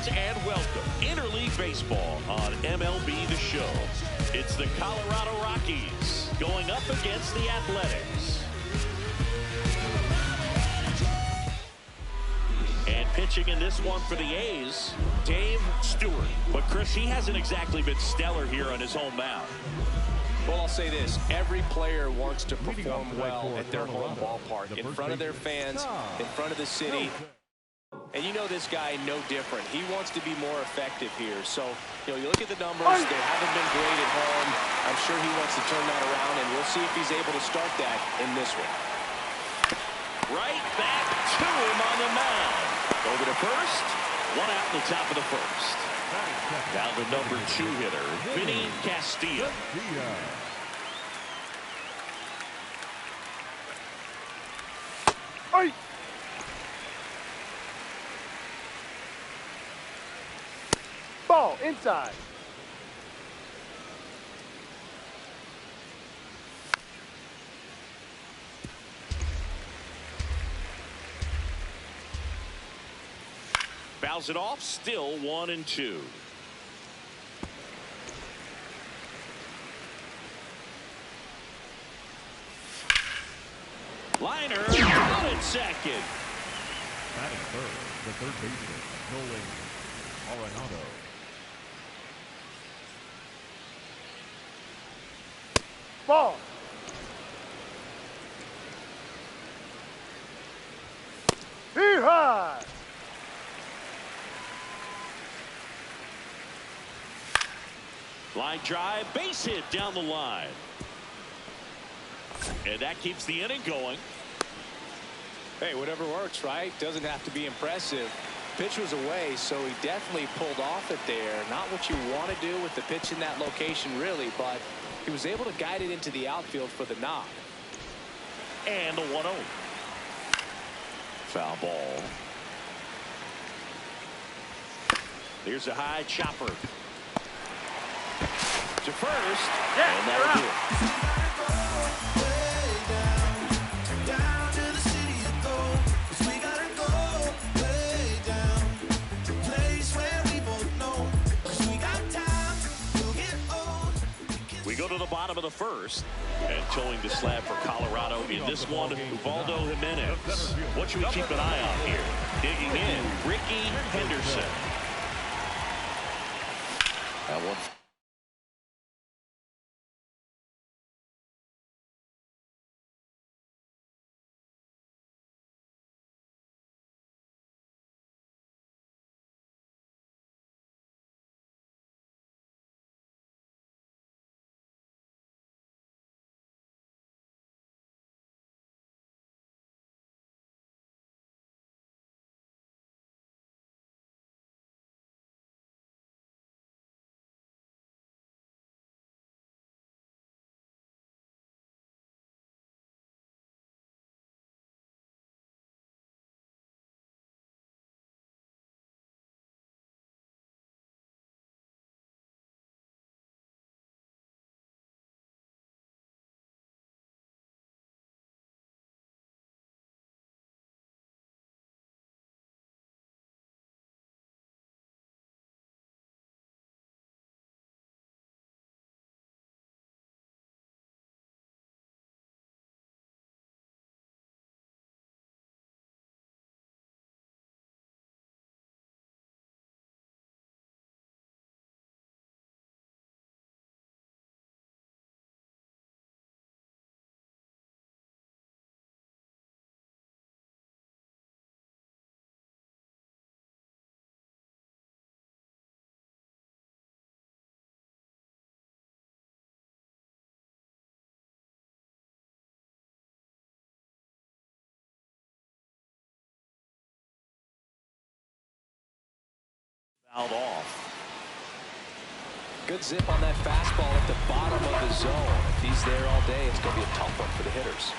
fans, and welcome Interleague Baseball on MLB the Show. It's the Colorado Rockies going up against the Athletics. And pitching in this one for the A's, Dave Stewart. But Chris, he hasn't exactly been stellar here on his home mound. Well, I'll say this. Every player wants to perform well at their home ballpark, in front of their fans, in front of the city. And you know this guy no different. He wants to be more effective here. So, you look at the numbers. They haven't been great at home. I'm sure he wants to turn that around, and we'll see if he's able to start that in this one. Right back to him on the mound. Over to first. One out in the top of the first. Now the number 2 hitter, Vinny Castilla. Ball inside. Fouls it off, still 1-2. Liner out at second. Batting third, the third baseman, Nolan Arenado. Ball. High. Line drive, base hit down the line. And that keeps the inning going. Hey, whatever works, right? Doesn't have to be impressive. Pitch was away, so he definitely pulled off it there. Not what you want to do with the pitch in that location, really, but he was able to guide it into the outfield for the knock. And the 1-0. Foul ball. Here's a high chopper. To first. Yeah, and that'll do it. We go to the bottom of the first, and towing the slab for Colorado in this one, Ubaldo Jimenez. What should we keep an eye on here? Digging in, Ricky Henderson. That one. Fouled off. Good zip on that fastball at the bottom of the zone. If he's there all day, it's going to be a tough one for the hitters.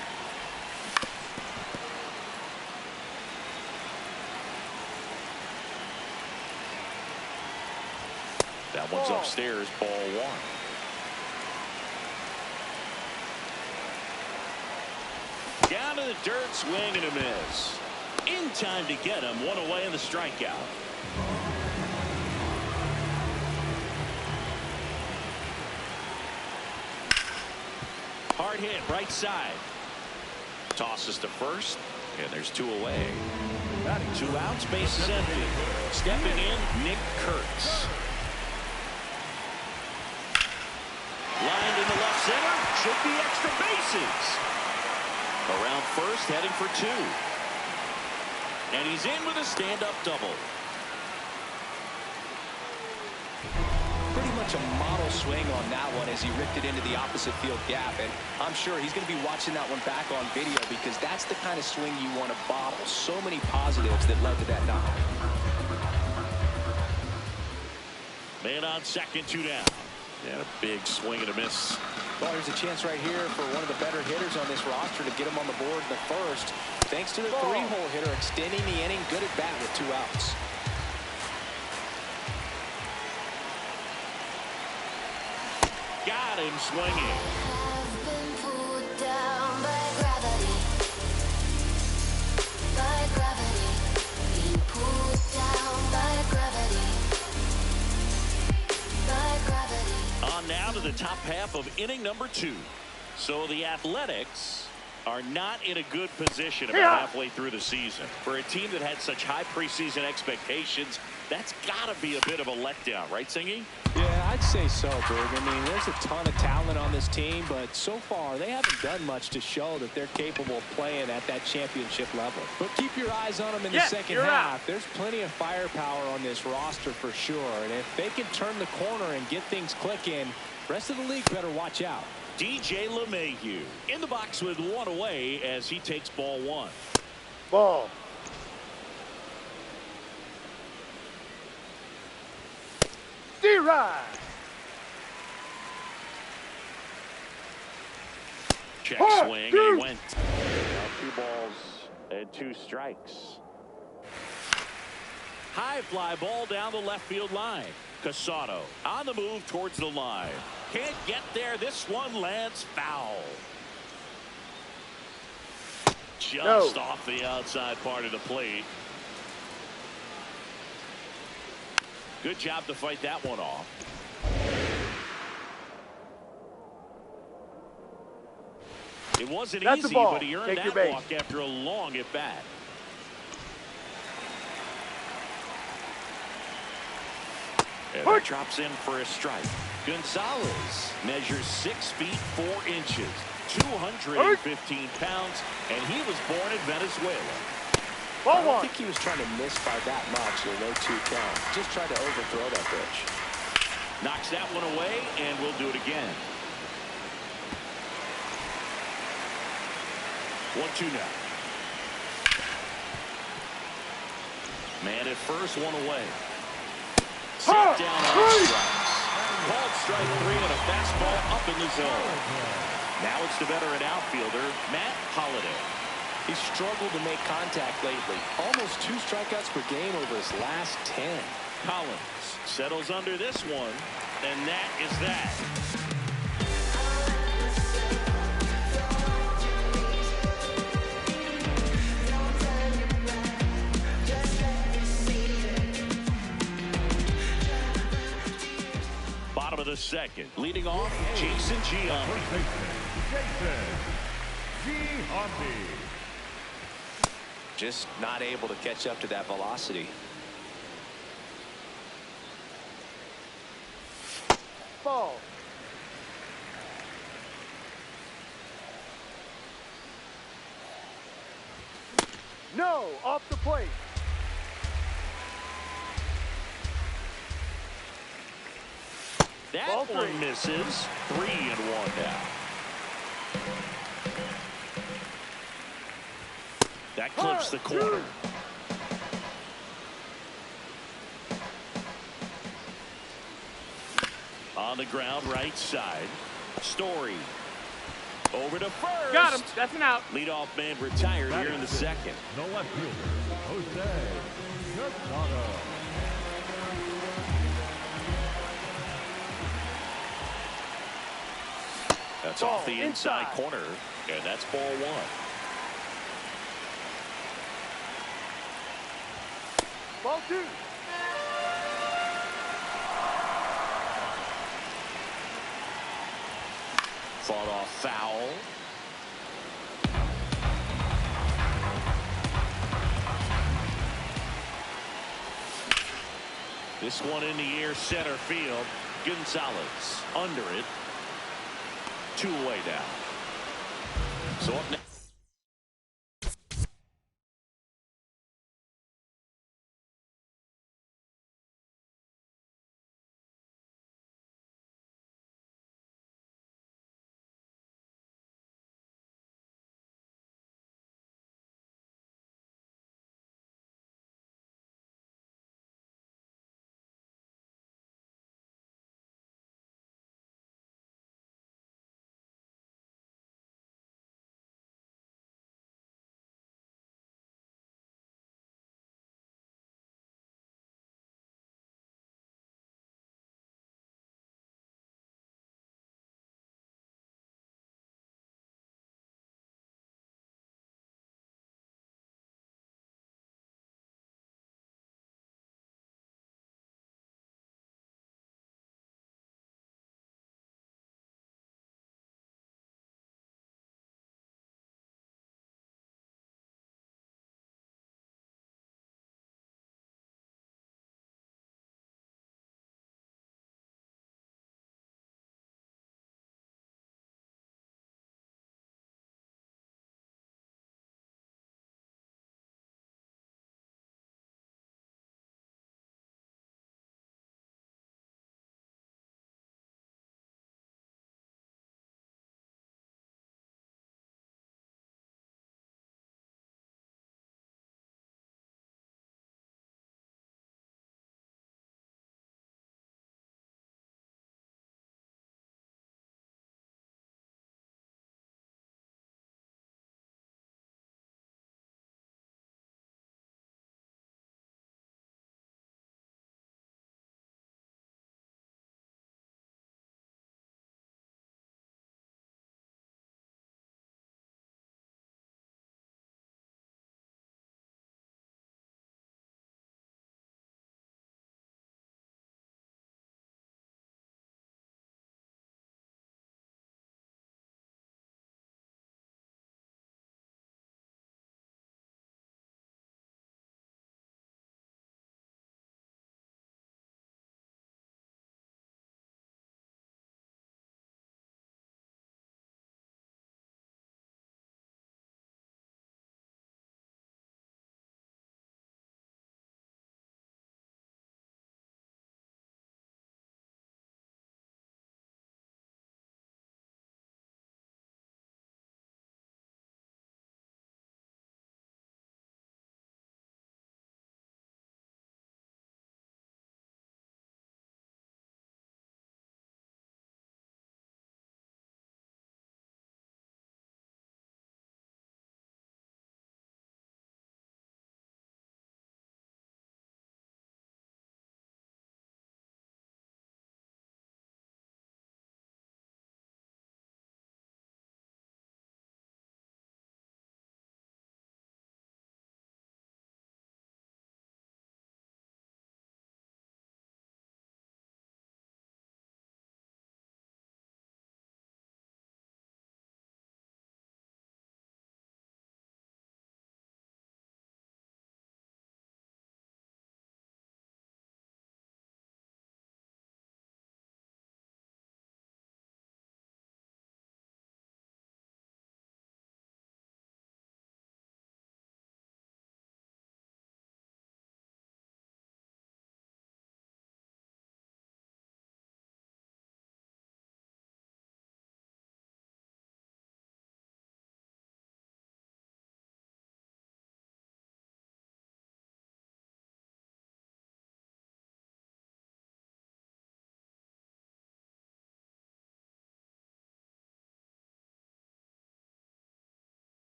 That one's upstairs, ball 1. Down to the dirt, swing and a miss. In time to get him, one away in the strikeout. hard hit right side. Tosses to first, and there's 2 away. 2 outs, base is empty. Stepping in, Nick Kurtz. Lined in the left center, should be extra bases. Around first, heading for 2. And he's in with a stand-up double. Pretty much a model swing on that one as he ripped it into the opposite field gap. And I'm sure he's going to be watching that one back on video because that's the kind of swing you want to bottle. So many positives that led to that knock. Man on second, 2 down. And a big swing and a miss. Well, there's a chance right here for one of the better hitters on this roster to get him on the board in the first. Thanks to the 3-hole hitter extending the inning. Good at bat with 2 outs. Got him swinging. Have been pulled down by gravity. By gravity. Being pulled down by gravity. By gravity. On now to the top half of inning number 2. So the Athletics are not in a good position about halfway through the season. For a team that had such high preseason expectations, that's got to be a bit of a letdown, right, Singy? Yeah, I'd say so, Berg. I mean, there's a ton of talent on this team, but so far they haven't done much to show that they're capable of playing at that championship level. But keep your eyes on them in the second half. There's plenty of firepower on this roster for sure. And if they can turn the corner and get things clicking, the rest of the league better watch out. DJ LeMahieu in the box with 1 away as he takes ball 1. Ball. D-Ride. Check swing, and he went. Now 2 balls and 2 strikes. High fly ball down the left field line. Casado on the move towards the line. Can't get there. This one lands foul. Just off the outside part of the plate. Good job to fight that one off. It wasn't easy, but he earned that walk after a long at bat. And that drops in for a strike. Gonzalez measures 6 feet 4 inches, 215 pounds, and he was born in Venezuela. I don't think he was trying to miss by that much. A 0-2 count. Just tried to overthrow that pitch. Knocks that one away, and we'll do it again. 1-2 now. Man at first, 1 away. Set down on strikes. Called strike 3 and a fastball up in the zone. Now it's the veteran outfielder, Matt Holliday. He's struggled to make contact lately. Almost 2 strikeouts per game over his last 10. Collins settles under this one, and that is that. Bottom of the second. Leading off, Jason Giambi. Just not able to catch up to that velocity. Ball. No, off the plate. That one misses. 3-1 now. That clips the corner. On the ground, right side. Story. Over to first. Got him. That's an out. Leadoff man retired here in the second. The left fielder, Jose Casado. That's off the inside corner, and that's ball 1. Ball 2. Fought off foul. This one in the air, center field. Gonzalez under it. 2 away now. So up next.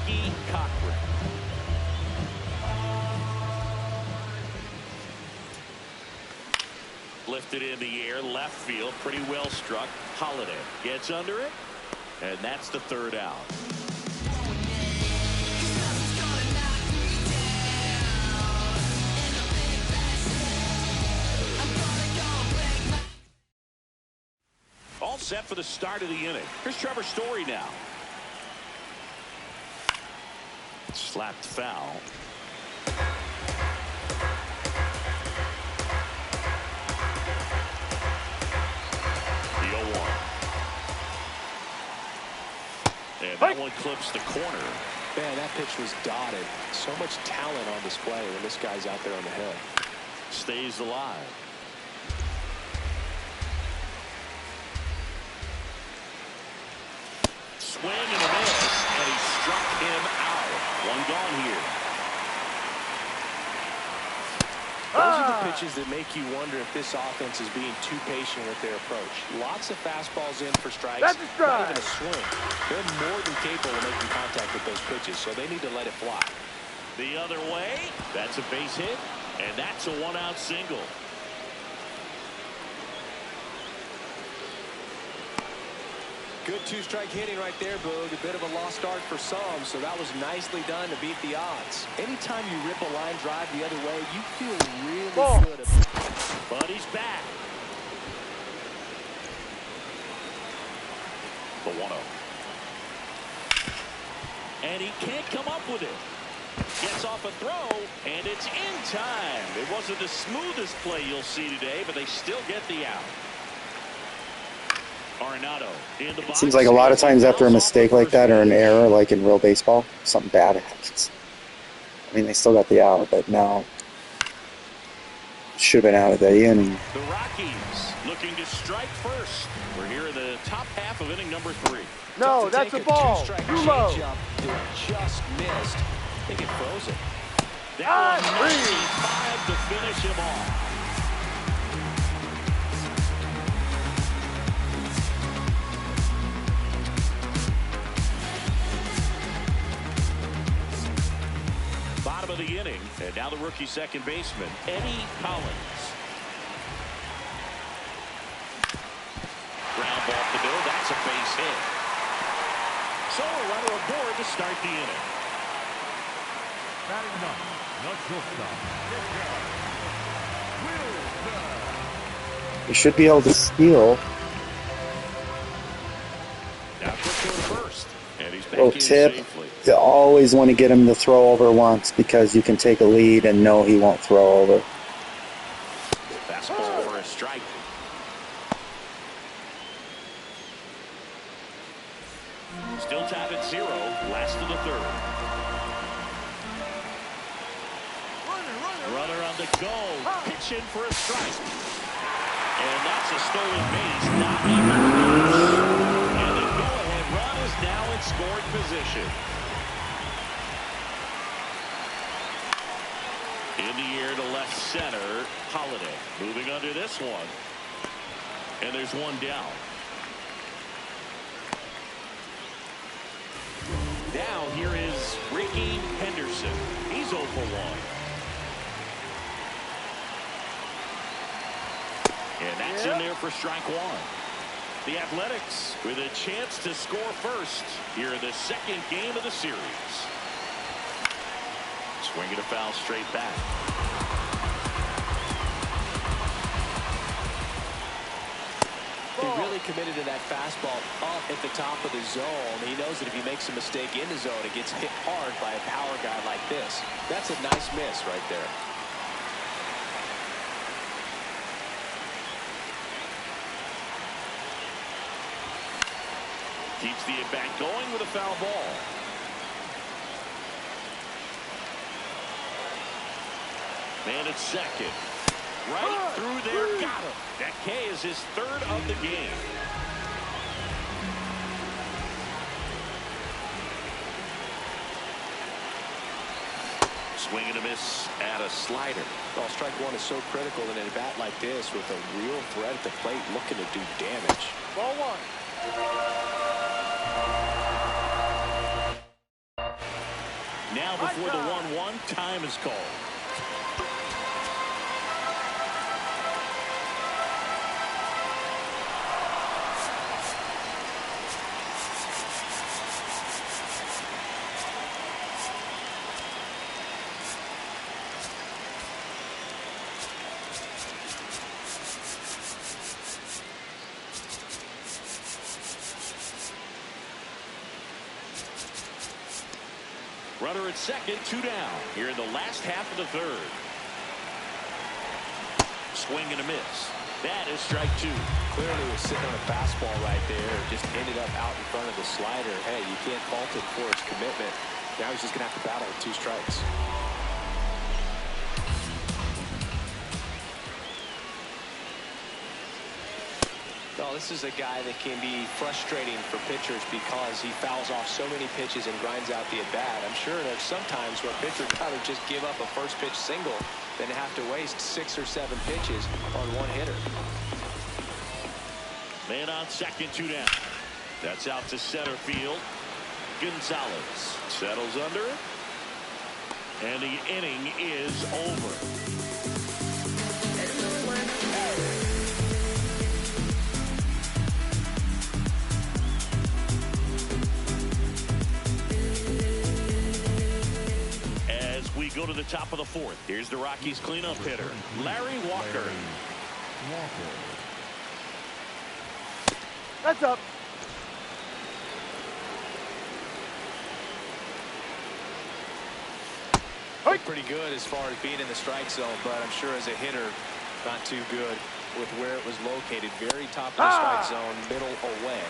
Ricky Cochran. Lifted in the air, left field, pretty well struck. Holiday gets under it, and that's the third out. All set for the start of the inning. Here's Trevor Story now. Slapped foul. The 0-1. And that one clips the corner. Man, that pitch was dotted. So much talent on display when this guy's out there on the hill. Stays alive. Swing and a miss, and he struck him out. One gone here. Those are the pitches that make you wonder if this offense is being too patient with their approach. Lots of fastballs in for strikes. That's a strike. Not even a swing. They're more than capable of making contact with those pitches, so they need to let it fly. The other way, that's a base hit, and that's a one-out single. Good two-strike hitting right there, Boog. A bit of a lost start for some, so that was nicely done to beat the odds. Anytime you rip a line drive the other way, you feel really good. But he's back. The 1-0. And he can't come up with it. Gets off a throw, and it's in time. It wasn't the smoothest play you'll see today, but they still get the out. In the It box. seems like a lot of times after a mistake like that or an error, like in real baseball, something bad happens. I mean, they still got the out, but now should have been out of the inning. The Rockies looking to strike first. We're here in the top half of inning number 3. No, that's a ball. Too low. Just missed. I think it froze it. That was 95 to finish him off. Bottom of the inning, and now the rookie second baseman, Eddie Collins. Ground ball to middle, that's a base hit. So a runner aboard to start the inning. Batting ninth, the shortstop, They should be able to steal. Now quick to first, and he's back Little in tip. safely. You always want to get him to throw over once because you can take a lead and know he won't throw over. Fastball for a strike. Still tied at 0, last of the third. Runner on the go, pitching for a strike. And that's a stolen base, not even close. And the go-ahead run is now in scoring position. In the air to left center, Holiday moving under this one. And there's one down. Now here is Ricky Henderson. He's 0 for 1. And that's in there for strike 1. The Athletics with a chance to score first here in the second game of the series. Swinging a foul straight back. He really committed to that fastball up at the top of the zone. He knows that if he makes a mistake in the zone, it gets hit hard by a power guy like this. That's a nice miss right there. Keeps the at-bat going with a foul ball. Man at second. Right through there. Got him. That K is his third of the game. Swing and a miss at a slider. Well, strike 1 is so critical in an at-bat like this with a real threat at the plate looking to do damage. Ball 1. Now before the 1-1, time is called. Runner at second, 2 down. Here in the last half of the third. Swing and a miss. That is strike 2. Clearly was sitting on a fastball right there. Just ended up out in front of the slider. Hey, you can't fault it for its commitment. Now he's just going to have to battle with 2 strikes. Well, this is a guy that can be frustrating for pitchers because he fouls off so many pitches and grinds out the at-bat. I'm sure there's sometimes where pitchers rather just give up a first pitch single than have to waste 6 or 7 pitches on one hitter. Man on second, 2 down. That's out to center field. Gonzalez settles under it. And the inning is over. Go to the top of the 4th. Here's the Rockies cleanup hitter, Larry Walker. That's up. Looked pretty good as far as being in the strike zone, but I'm sure as a hitter, not too good with where it was located. Very top of the strike zone, middle away.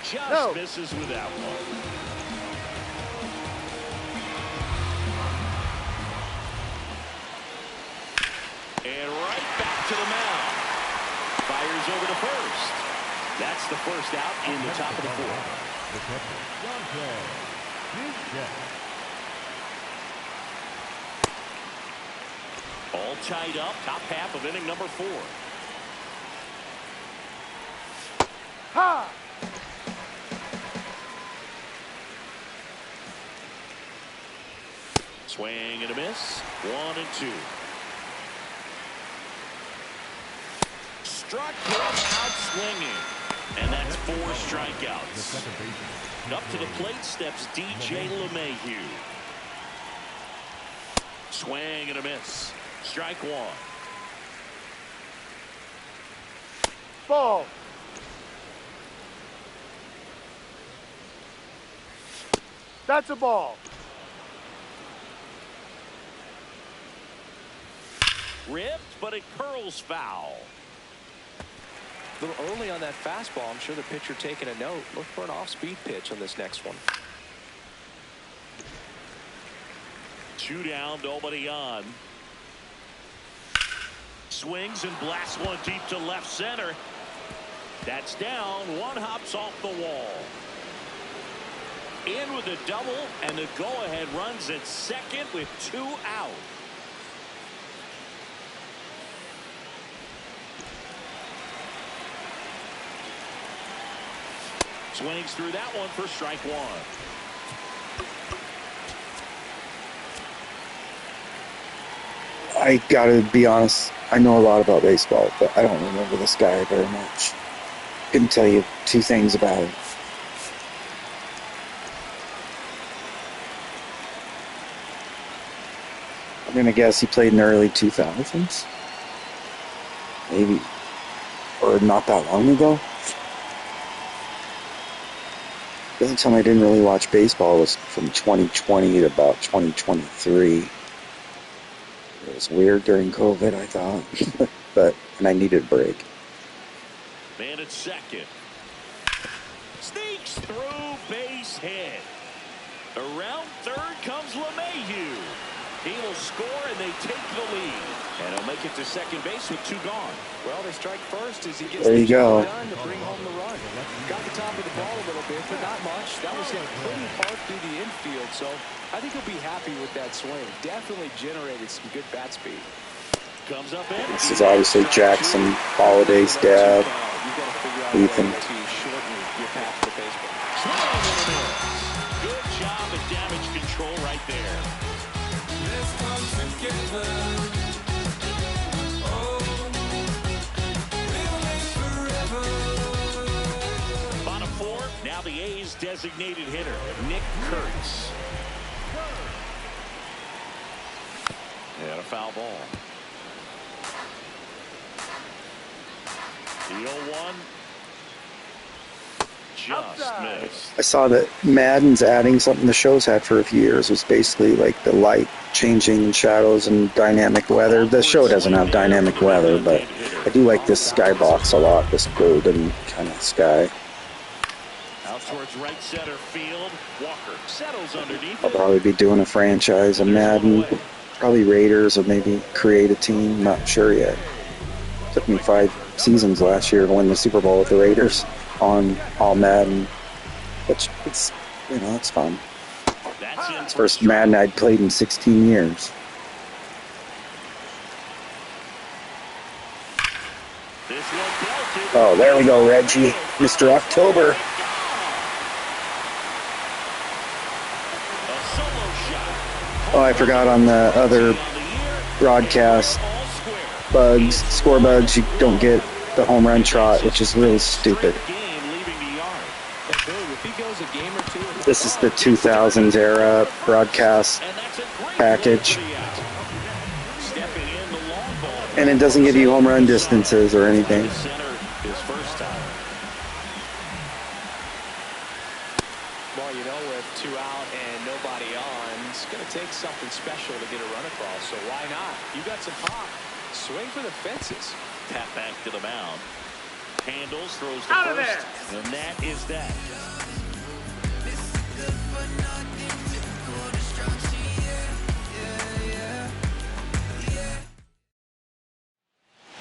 Just misses with that one. And right back to the mound. Fires over to first. That's the first out in the top of the 4th. All tied up, top half of inning number 4. Ha! Swing and a miss. 1-2. Struck him out swinging. And that's 4 strikeouts. Up to the plate steps DJ LeMahieu. Swing and a miss. Strike 1. Ball. That's a ball. Ripped, but it curls foul. A little early on that fastball. I'm sure the pitcher taking a note. Look for an off-speed pitch on this next one. 2 down, nobody on. Swings and blasts one deep to left center. That's down. One hops off the wall. In with a double, and the go-ahead runs at second with 2 out. Swings through that one for strike 1. I gotta be honest, I know a lot about baseball, but I don't remember this guy very much. Couldn't tell you 2 things about him. I'm gonna guess he played in the early 2000s. Maybe. Or not that long ago. The other time I didn't really watch baseball was from 2020 to about 2023. It was weird during COVID, I thought. And I needed a break. Man at second. Sneaks through, base hit. Around third comes LeMahieu. He will score, and they take the lead. And he'll make it to second base with 2 gone. Well, they strike first as he gets there you the go. job done to bring home the run. Got the top of the ball a little bit, but not much. That was hit pretty hard through the infield, so I think he'll be happy with that swing. Definitely generated some good bat speed. Comes up empty. This is obviously Jackson Holiday's dad, Ethan. Good job at damage control right there. Bottom four, now the A's designated hitter, Nick Kurtz. And a foul ball. The 0-1 just missed. I saw that Madden's adding something the show's had for a few years. It was basically like the light changing shadows and dynamic weather. The show doesn't have dynamic weather, but I do like this skybox a lot, this golden kind of sky. Out towards right center field. Walker settles underneath. I'll probably be doing a franchise, a Madden, probably Raiders, or maybe create a team. Not sure yet. Took me 5 seasons last year to win the Super Bowl with the Raiders on all Madden, which it's, you know, it's fun. It's the first Madden I'd played in 16 years. Oh, there we go, Reggie, Mr. October. Oh, I forgot on the other broadcast score bugs, you don't get the home run trot, which is really stupid. This is the 2000s era broadcast package. And it doesn't give you home run distances or anything. Well, you know, with 2 out and nobody on, it's going to take something special to get a run across, so why not? You got some pop. Swing for the fences. Tap back to the mound. Handles, throws the first, and that is that.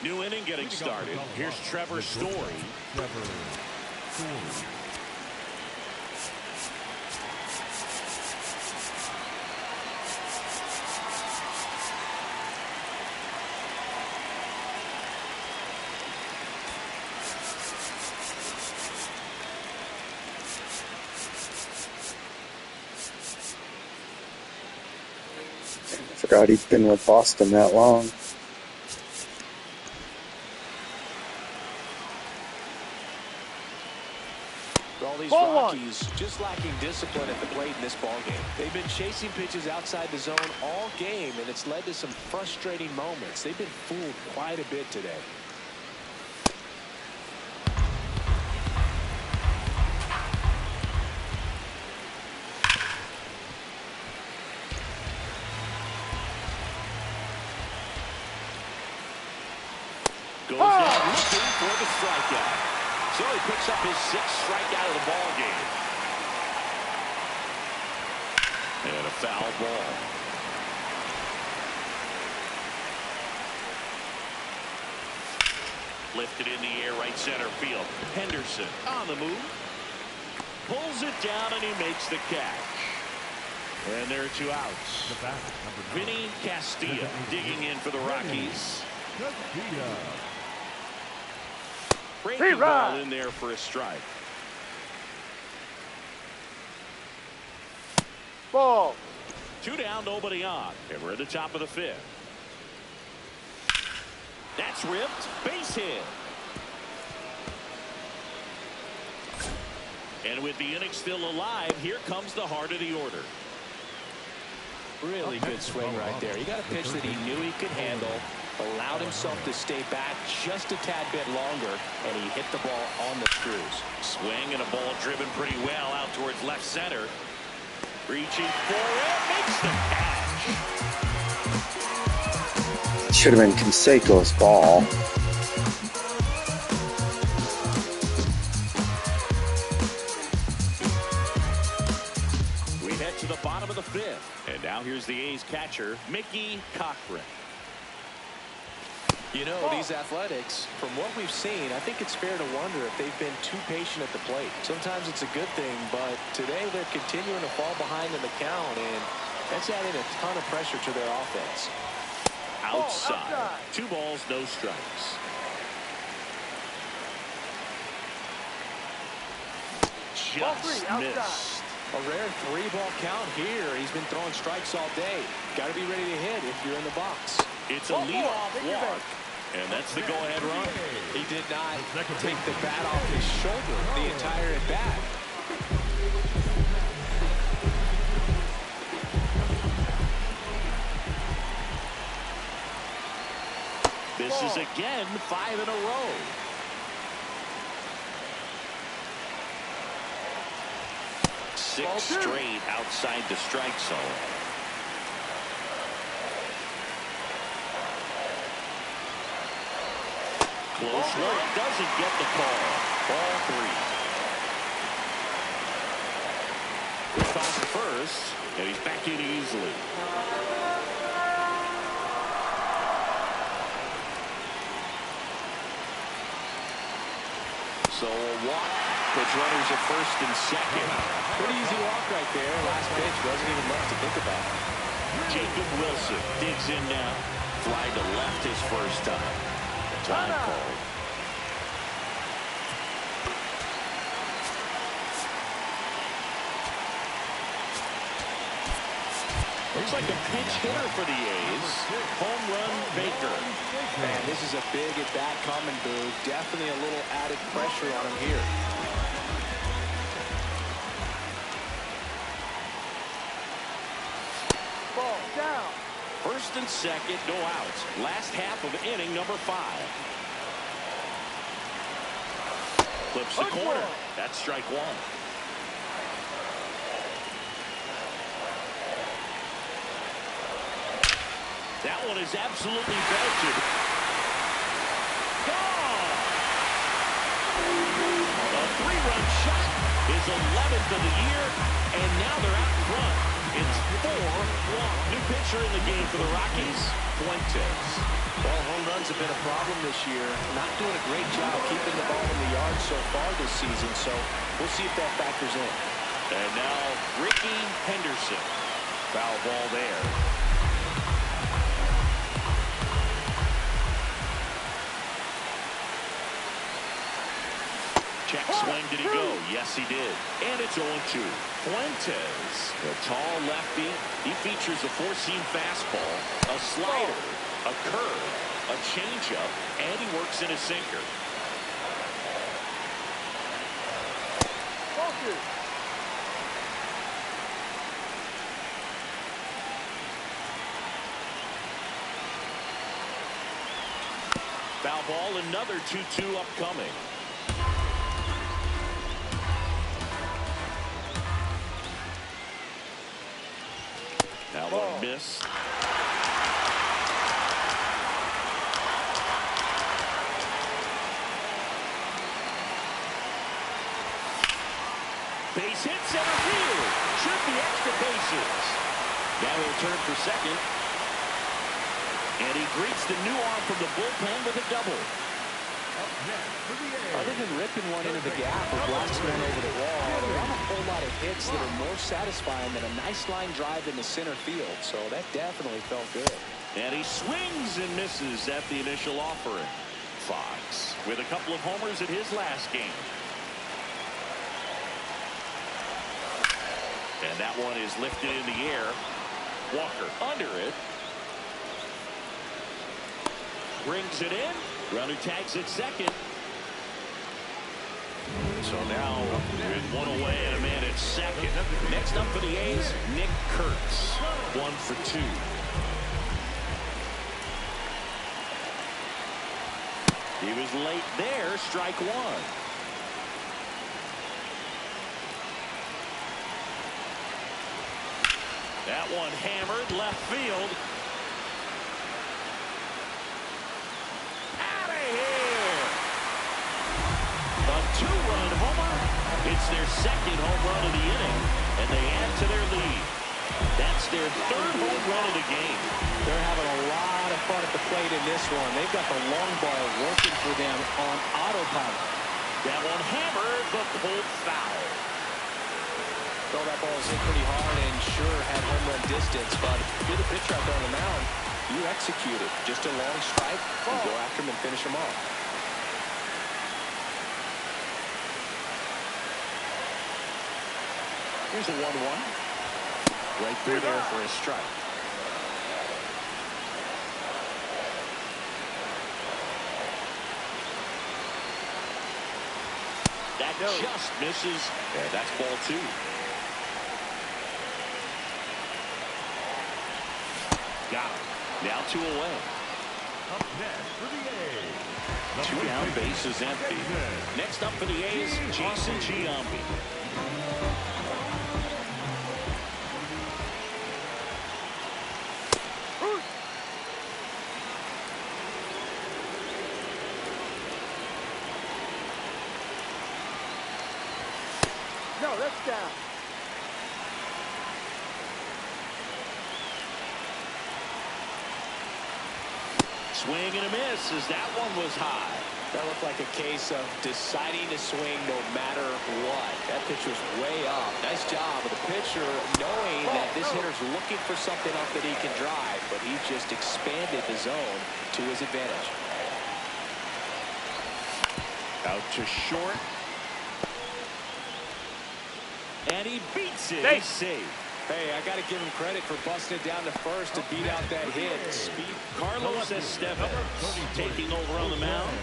New inning getting started. Here's Trevor Story. Forgot he'd been with Boston that long. All these Rockies just lacking discipline at the plate in this ballgame. They've been chasing pitches outside the zone all game, and it's led to some frustrating moments. They've been fooled quite a bit today. Goes down looking for the strikeout. So he picks up his 6th strikeout of the ball game. And a foul ball. Lifted in the air, right center field. Henderson on the move. Pulls it down and he makes the catch. And there are 2 outs. Vinny Castilla digging in for the Rockies. Breaking ball in there for a strike. Ball. 2 down, nobody on. And we're at the top of the 5th. That's ripped. Base hit. And with the inning still alive, here comes the heart of the order. Really good swing right there. He got a pitch that he knew he could handle, allowed himself to stay back just a tad bit longer, and he hit the ball on the screws. Swing and a ball driven pretty well out towards left center. Reaching for it, makes the catch. Should have been Canseco's ball. We head to the bottom of the 5th. And now here's the A's catcher, Mickey Cochran. You know, these Athletics, from what we've seen, I think it's fair to wonder if they've been too patient at the plate. Sometimes it's a good thing, but today they're continuing to fall behind in the count, and that's adding a ton of pressure to their offense. outside. 2 balls, no strikes. Just missed. A rare 3-ball count here. He's been throwing strikes all day. Got to be ready to hit if you're in the box. It's a leadoff walk, and that's the go-ahead run. He did not take the bat off his shoulder the entire at-bat. This is again 5 in a row. Six straight outside the strike zone. Close one, doesn't get the call. Ball 3. Good toss to first, and he's back in easily. So a walk puts runners at first and second. Pretty easy walk right there. Last pitch wasn't even left to think about. Jacob Wilson digs in now. Fly to left his first time. Time called. Looks like a pinch hitter for the A's. Home run Baker. Man, this is a big at-bat coming, Boo. Definitely a little added pressure on him here. Ball down. First and second, no outs. Last half of inning number 5. Flips the corner. That's strike 1. That one is absolutely belted. Gone! A 3-run shot is 11th of the year, and now they're out front. It's 4-1. New pitcher in the game for the Rockies, Fuentes. Well, home runs have been a problem this year. Not doing a great job keeping the ball in the yard so far this season, so we'll see if that factors in. And now Ricky Henderson. Foul ball there. Check swing, did he go? Yes, he did. And it's 0-2. Fuentes, the tall lefty. He features a 4-seam fastball, a slider, a curve, a changeup, and he works in a sinker. Foul ball, another 2-2 upcoming. Now one miss. Base hit, center field. Should be extra bases. Now he'll turn for second. And he greets the new arm from the bullpen with a double. Other than ripping one into the gap or blasting one over the wall, there aren't a whole lot of hits that are more satisfying than a nice line drive into center field. So that definitely felt good. And he swings and misses at the initial offering. Fox with a couple of homers at his last game. And that one is lifted in the air. Walker under it. Brings it in. Runner tags at second. So now with one away and a man at second. Next up for the A's, Nick Kurtz. 1 for 2. He was late there. Strike 1. That one hammered left field. Out of here. A 2-run homer. It's their second home run of the inning, and they add to their lead. That's their 3rd home run of the game. They're having a lot of fun at the plate in this one. They've got the long ball working for them on autopilot. That one hammered, but pulled foul. Throw that ball was hit pretty hard and sure had home run distance, but you're the pitcher out there on the mound. You execute it. Just a long strike. And go after him and finish him off. Here's a 1-1. Right through there for a strike. That just misses. Yeah, that's ball 2. Got him. Now 2 away. Up next for the A's. 2 down, base is empty. Next up for the A's, Jason Giambi. No, that's down. Swing and a miss as that one was high. That looked like a case of deciding to swing no matter what. That pitch was way off. Nice job of the pitcher knowing that this hitter's looking for something off that he can drive, but he just expanded the zone to his advantage. Out to short. And he beats it. Safe. He's safe. Hey, I got to give him credit for busting it down to first to beat out that hit. Carlos Estevez taking over on the mound.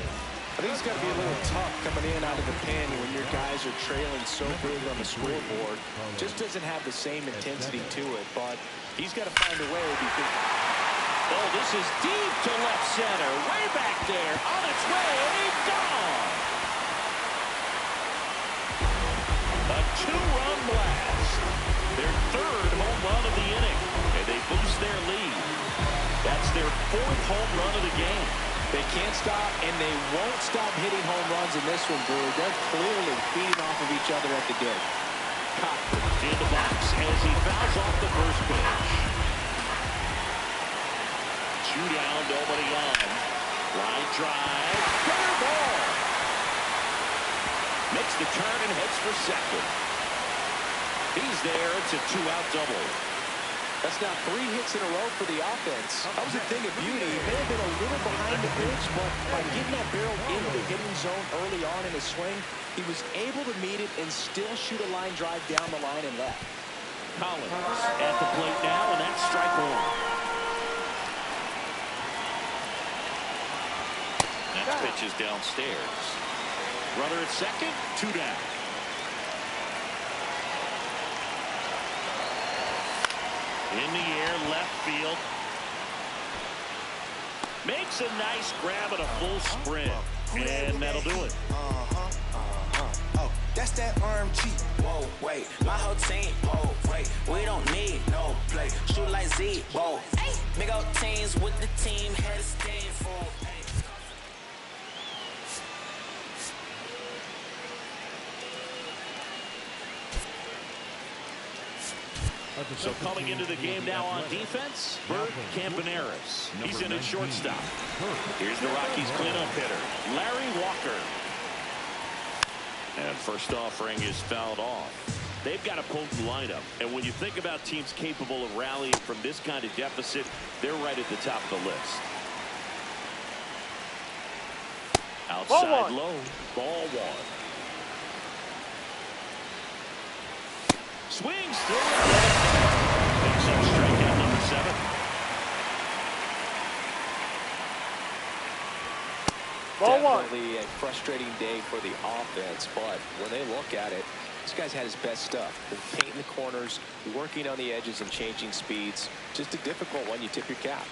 I think it's got to be a little tough coming in out of the pen when your guys are trailing so big on the scoreboard. Just doesn't have the same intensity to it, but he's got to find a way because... Oh, this is deep to left center. Way back there. On its way. Gone. A 2-run blast. Their 3rd home run of the inning. And they boost their lead. That's their 4th home run of the game. They can't stop, and they won't stop hitting home runs in this one, Brew. They're clearly feeding off of each other at the dig. Cotton in the box as he fouls off the first pitch. 2 down, nobody on. Line drive. Fair ball. Makes the turn and heads for second. He's there. It's a 2-out double. That's now 3 hits in a row for the offense. That was a thing of beauty. He may have been a little behind the pitch, but by getting that barrel into the hitting zone early on in his swing, he was able to meet it and still shoot a line drive down the line and left. Collins at the plate now, and that's strike 1. Next pitch is downstairs. Runner at second, 2 down. In the air, left field. Makes a nice grab and a full sprint. And that'll do it. Oh, that's that RMG. Whoa, wait. My whole team. Whoa, wait. We don't need no play. Shoot like Z. Whoa. Big old teams with the team. Had a stand for. So coming into the game now on defense, Bert Campaneris. He's in at shortstop. Here's the Rockies cleanup hitter, Larry Walker. And first offering is fouled off. They've got a potent lineup. And when you think about teams capable of rallying from this kind of deficit, they're right at the top of the list. Outside low, ball 1. Swings through it. Makes it strikeout number 7. Ball 1. Definitely a frustrating day for the offense, but when they look at it, this guy's had his best stuff. Been painting the corners, working on the edges and changing speeds. Just a difficult one. You tip your cap.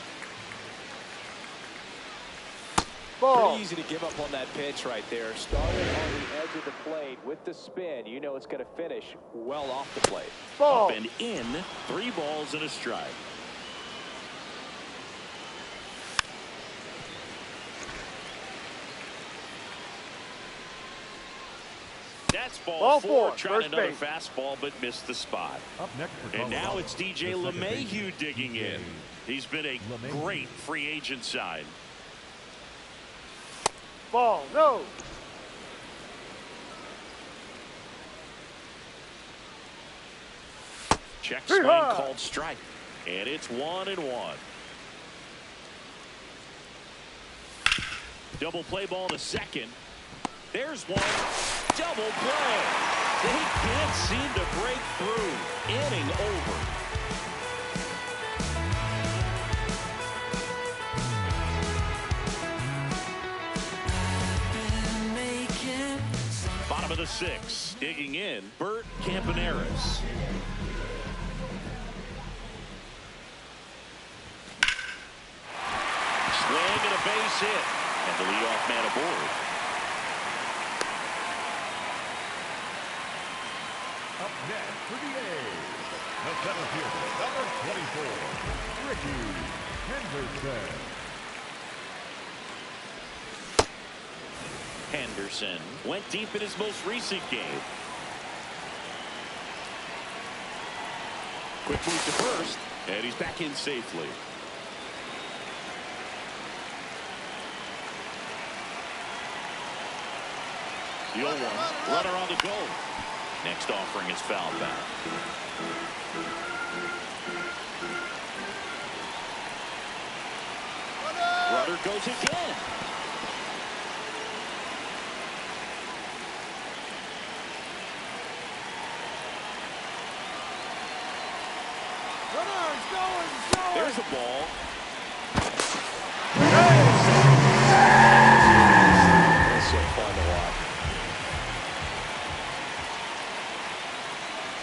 Ball. Pretty easy to give up on that pitch right there. Started on the edge of the plate with the spin. You know it's going to finish well off the plate. Ball. Up and in, 3 balls and a strike. That's ball 4. Trying another fastball, but missed the spot. Up next for And now Colorado, it's DJ the second LeMahieu baseman, digging in. He's been a great free agent sign. Ball. No. Check swing called strike. And it's 1-1. Double play ball to second. There's one. Double play. They can't seem to break through. Inning over. Bottom of the 6th. Digging in, Bert Campaneris. Swing and a base hit. And the leadoff man aboard. Up next for the A's, the center fielder, number 24, Ricky Henderson. Henderson went deep in his most recent game. Quick move to first, and he's back in safely. The 0-1, runner on the goal. Next offering is fouled back. Runner goes again. There's a ball. That's so fun to watch.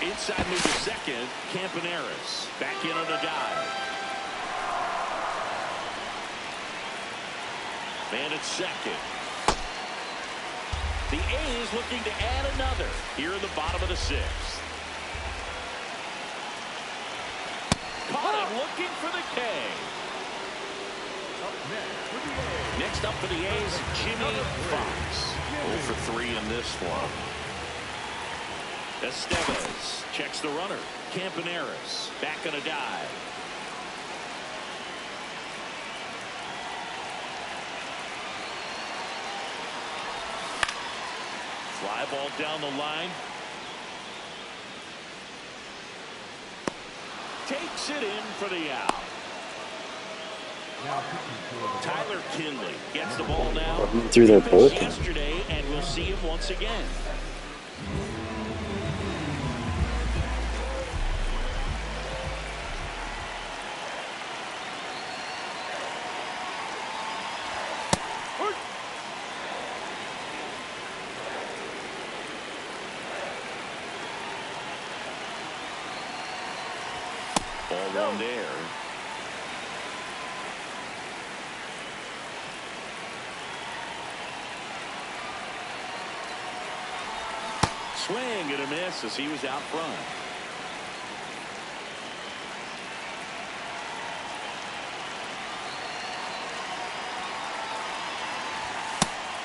Inside move to second. Campaneris back in on the dive. Man at second. The A's looking to add another here in the bottom of the 6th. Caught him looking for the K. Next up for the A's, Jimmy Fox. 0 for 3 in this one. Estevez checks the runner. Campaneris back on a dive. Fly ball down the line. Takes it in for the out. Tyler Kinley gets the ball now. Through their bullpen. Yesterday, and we'll see him once again. Ball run there. Swing and a miss as he was out front.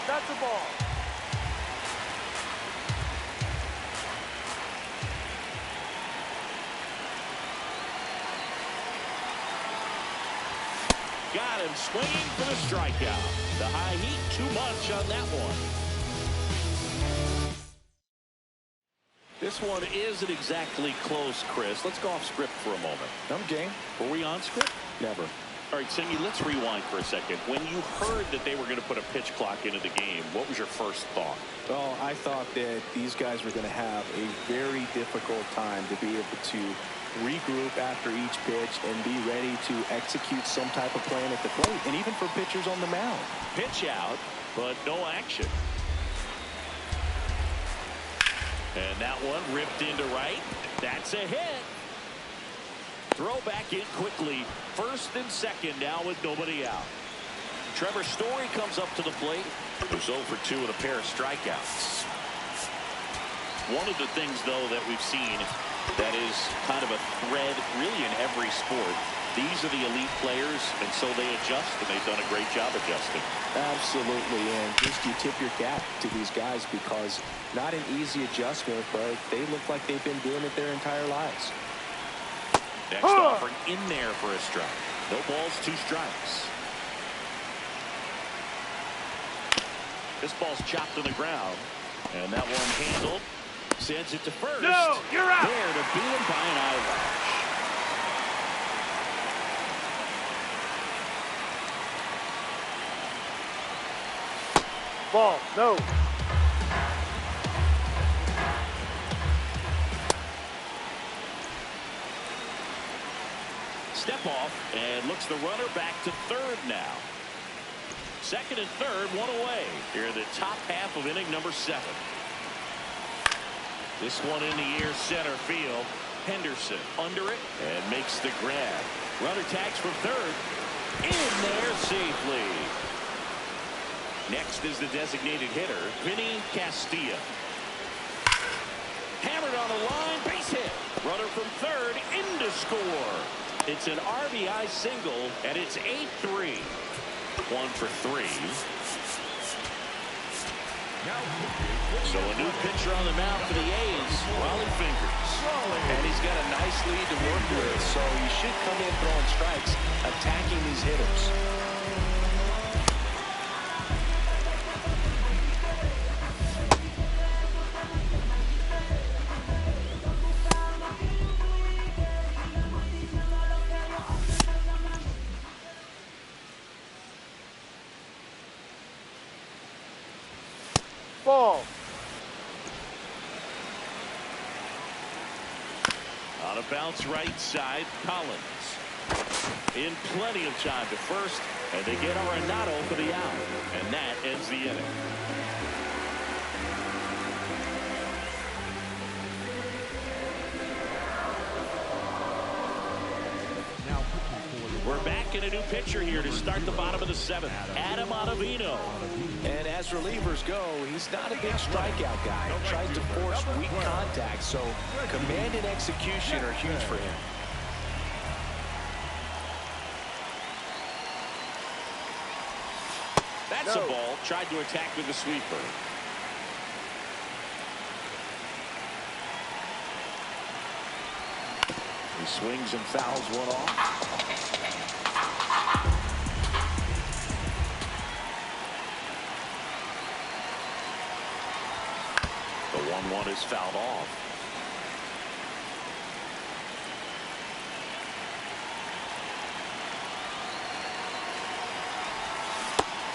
That's the ball. Got him swinging for the strikeout. The high heat too much on that one. This one isn't exactly close, Chris. Let's go off script for a moment. I'm game. Were we on script? Never. All right, Cindy, let's rewind for a second. When you heard that they were going to put a pitch clock into the game, what was your first thought? Well, I thought that these guys were going to have a very difficult time to be able to regroup after each pitch and be ready to execute some type of plan at the plate, and even for pitchers on the mound. Pitch out, but no action. And that one ripped into right. That's a hit. Throw back in quickly. First and second now with nobody out. Trevor Story comes up to the plate. It was 0 for 2 with a pair of strikeouts. One of the things, though, that we've seen that is kind of a thread really in every sport. These are the elite players, and so they adjust, and they've done a great job adjusting. Absolutely, and just you tip your cap to these guys because not an easy adjustment, but they look like they've been doing it their entire lives. Next offering in there for a strike. No balls, 2 strikes. This ball's chopped to the ground, and that one handled. Sends it to first. No, you're out. There to beat him by an eyelash. Ball. No. Step off and looks the runner back to third now. Second and third, one away. Here in the top half of inning number 7. This one in the air, center field. Henderson under it and makes the grab. Runner tags from third. In there safely. Next is the designated hitter, Vinny Castilla. Hammered on the line, base hit. Runner from third, in to score. It's an RBI single, and it's 8-3. 1 for 3. So a new pitcher on the mound for the A's, Raleigh Fingers. And he's got a nice lead to work with, so you should come in throwing strikes, attacking these hitters. Ball. On a bounce right side, Collins. In plenty of time to first, and they get Arenado for the out. And that ends the inning. We're back in a new pitcher here to start the bottom of the 7th. Adam Ottavino. And as relievers go, he's not a big strikeout guy. He tries to force weak contact, so command and execution are huge for him. That's a ball. Tried to attack with the sweeper. He swings and fouls one off. The 1-1 is fouled off.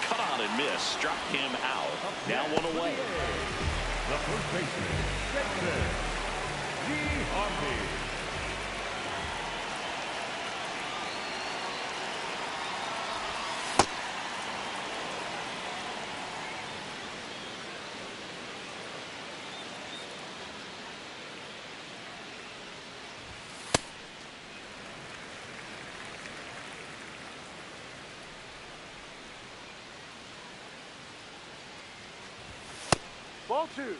Cut on and miss. Struck him out. Now 1 away. The first baseman, G-Harvey. Ball 2.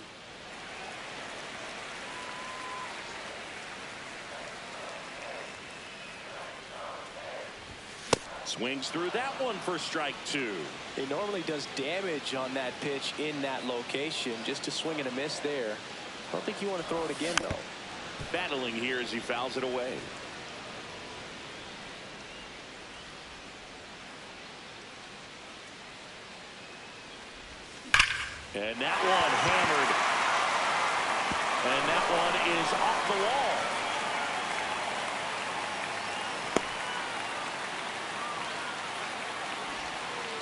Swings through that one for strike 2. He normally does damage on that pitch in that location. Just a swing and a miss there. I don't think you want to throw it again, though. Battling here as he fouls it away. And that one hammered. And that one is off the wall.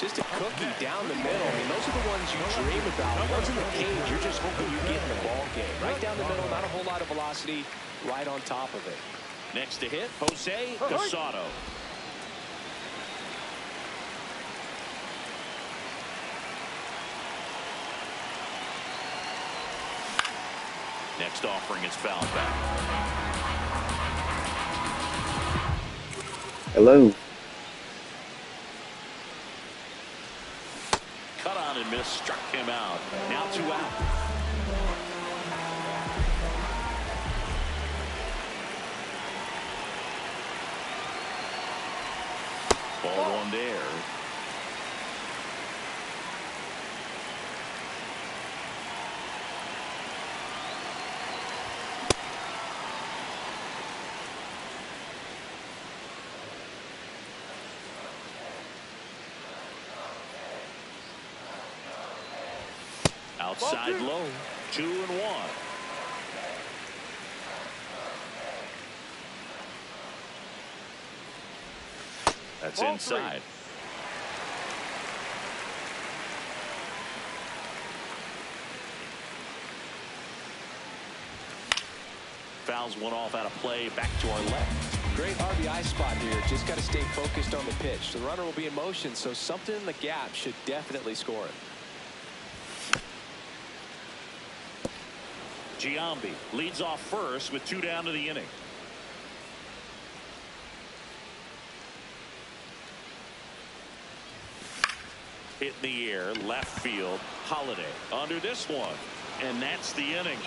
Just a cookie down the middle. I mean, those are the ones you dream about. Once in the cage, you're just hoping you get in the ball game. Right down the middle, not a whole lot of velocity, right on top of it. Next to hit, Jose Casado. Next offering is fouled back. Hello. Cut on and miss, struck him out. Now 2 out. Ball 1 there. Outside low, 2-1. That's inside. fouls one off out of play back to our left. Great RBI spot here. Just got to stay focused on the pitch. The runner will be in motion, so something in the gap should definitely score it. Giambi leads off first with 2 down to the inning. Hit in the air, left field. Holiday under this one, and that's the inning.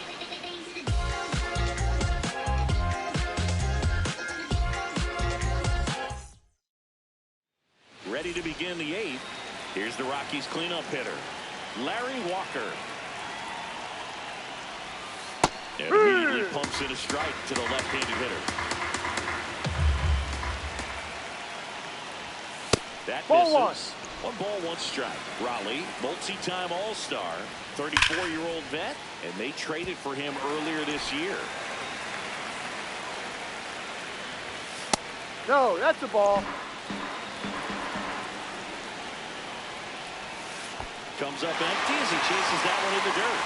Ready to begin the 8th. Here's the Rockies cleanup hitter, Larry Walker. And immediately pumps in a strike to the left-handed hitter. That Ball misses. 1 ball, 1 strike. Raleigh, multi-time All-Star, 34-year-old vet, and they traded for him earlier this year. No, that's a ball. Comes up empty as he chases that one in the dirt.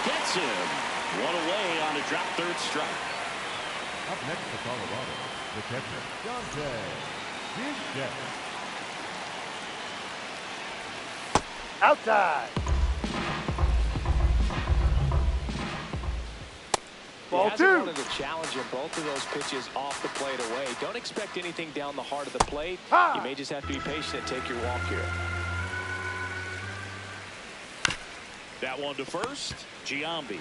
Gets him. 1 away on a drop 3rd strike. Up next for Colorado, the catcher, Dante. Outside. Ball He 2. hasn't wanted to challenge him. Both of those pitches off the plate away. Don't expect anything down the heart of the plate. Ha! You may just have to be patient and take your walk here. That one to first, Giambi.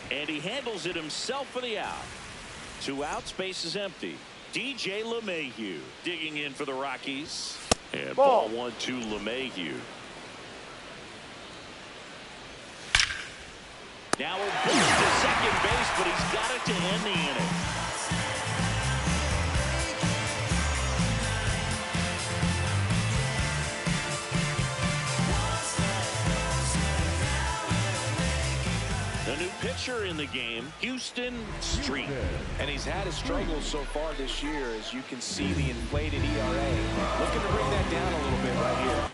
And he handles it himself for the out. 2 outs, base is empty. DJ LeMahieu digging in for the Rockies. And ball 1 to LeMahieu. Now we're back to second base, but he's got it to end the inning. The new pitcher in the game, Houston Street. And he's had his struggles so far this year, as you can see the inflated ERA. Looking to bring that down a little bit right here.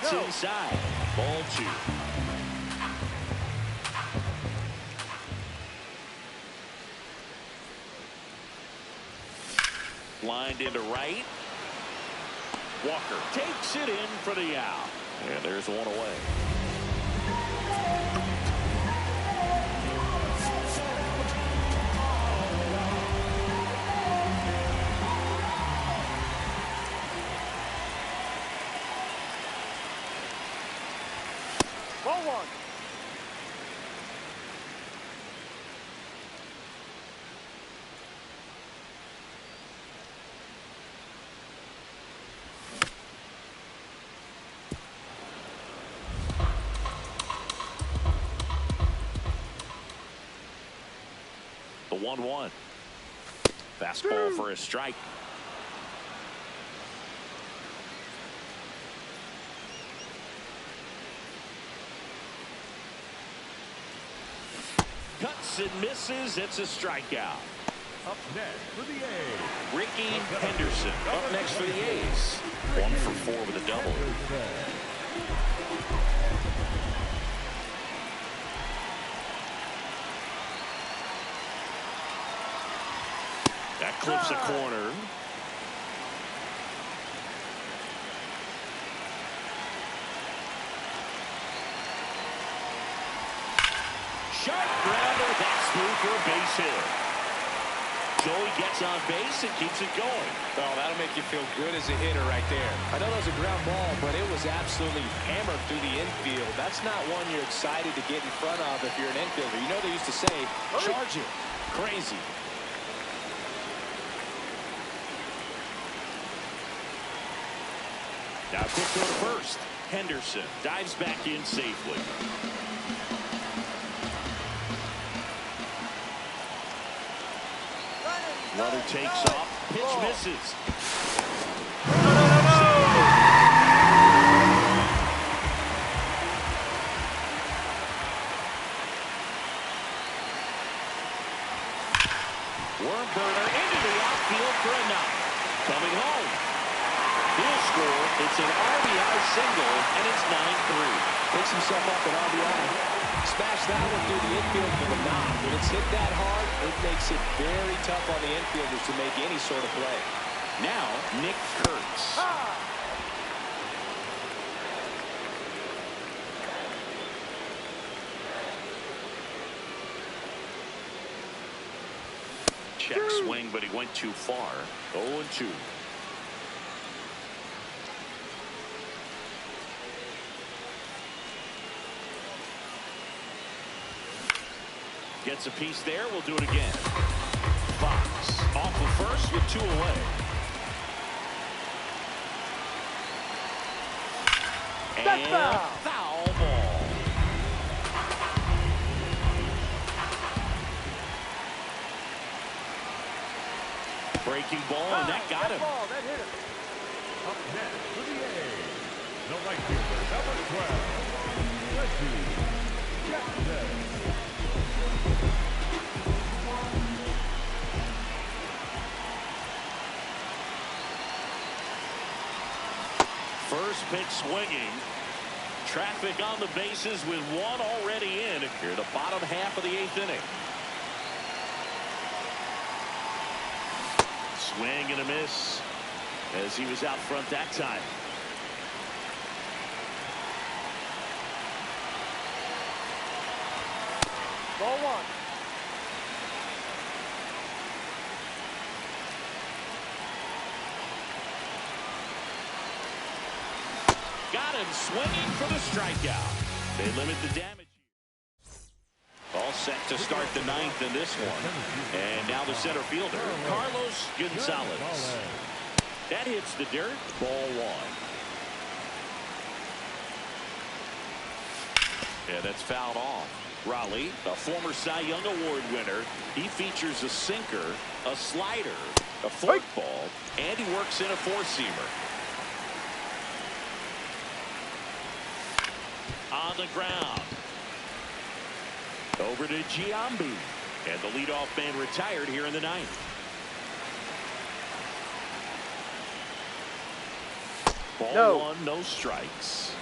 That's inside. Ball 2. Lined into right. Walker takes it in for the out. And there's one away. Ball 1. The 1-1. Fastball for a strike. Cuts and misses. It's a strikeout. Up next for the A's, Ricky Henderson up next for the A's. 1 for 4 with a double. That clips a corner. Sharp grounder. That's smooth for a base hit. Joey gets on base and keeps it going. Well, that'll make you feel good as a hitter right there. I know that was a ground ball, but it was absolutely hammered through the infield. That's not one you're excited to get in front of if you're an infielder. You know they used to say, charge it. Crazy. Now quick throw to first. Henderson dives back in safely. Runner takes off. Pitch misses. Worm burner into the outfield for a knock. Coming home. He'll score. It's an RBI single, and it's 9-3. Picks himself up an RBI. Smash that one through the infield for the knock. When it's hit that hard, it makes it very tough on the infielders to make any sort of play. Now, Nick Kurtz. Check swing, but he went too far. 0-2. Gets a piece there. We'll do it again. Fox off of first with 2 away. And foul ball. Breaking ball, and that got him. That hit him. Up next for the A's, the right fielder, number 12, Reggie Jackson. First pitch swinging. Traffic on the bases with 1 already in here, the bottom half of the 8th inning. Swing and a miss as he was out front that time. Ball 1. Got him swinging for the strikeout. They limit the damage. All set to start the 9th in this one. And now the center fielder, Carlos Gonzalez. That hits the dirt. Ball 1. Yeah, that's fouled off. Raleigh, a former Cy Young Award winner. He features a sinker, a slider, a forkball, and he works in a four-seamer. On the ground. Over to Giambi. And the leadoff man retired here in the 9th. Ball 1, no strikes.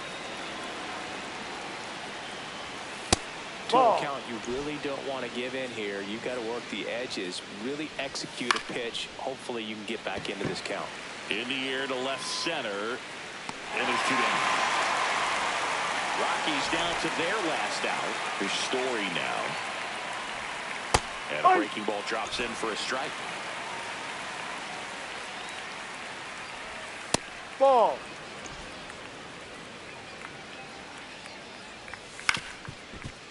To an account you really don't want to give in here. You've got to work the edges, really execute a pitch. Hopefully you can get back into this count. In the air to left center, and there's 2 down. Rockies down to their last out. There's Story now. And a breaking ball drops in for a strike. Ball.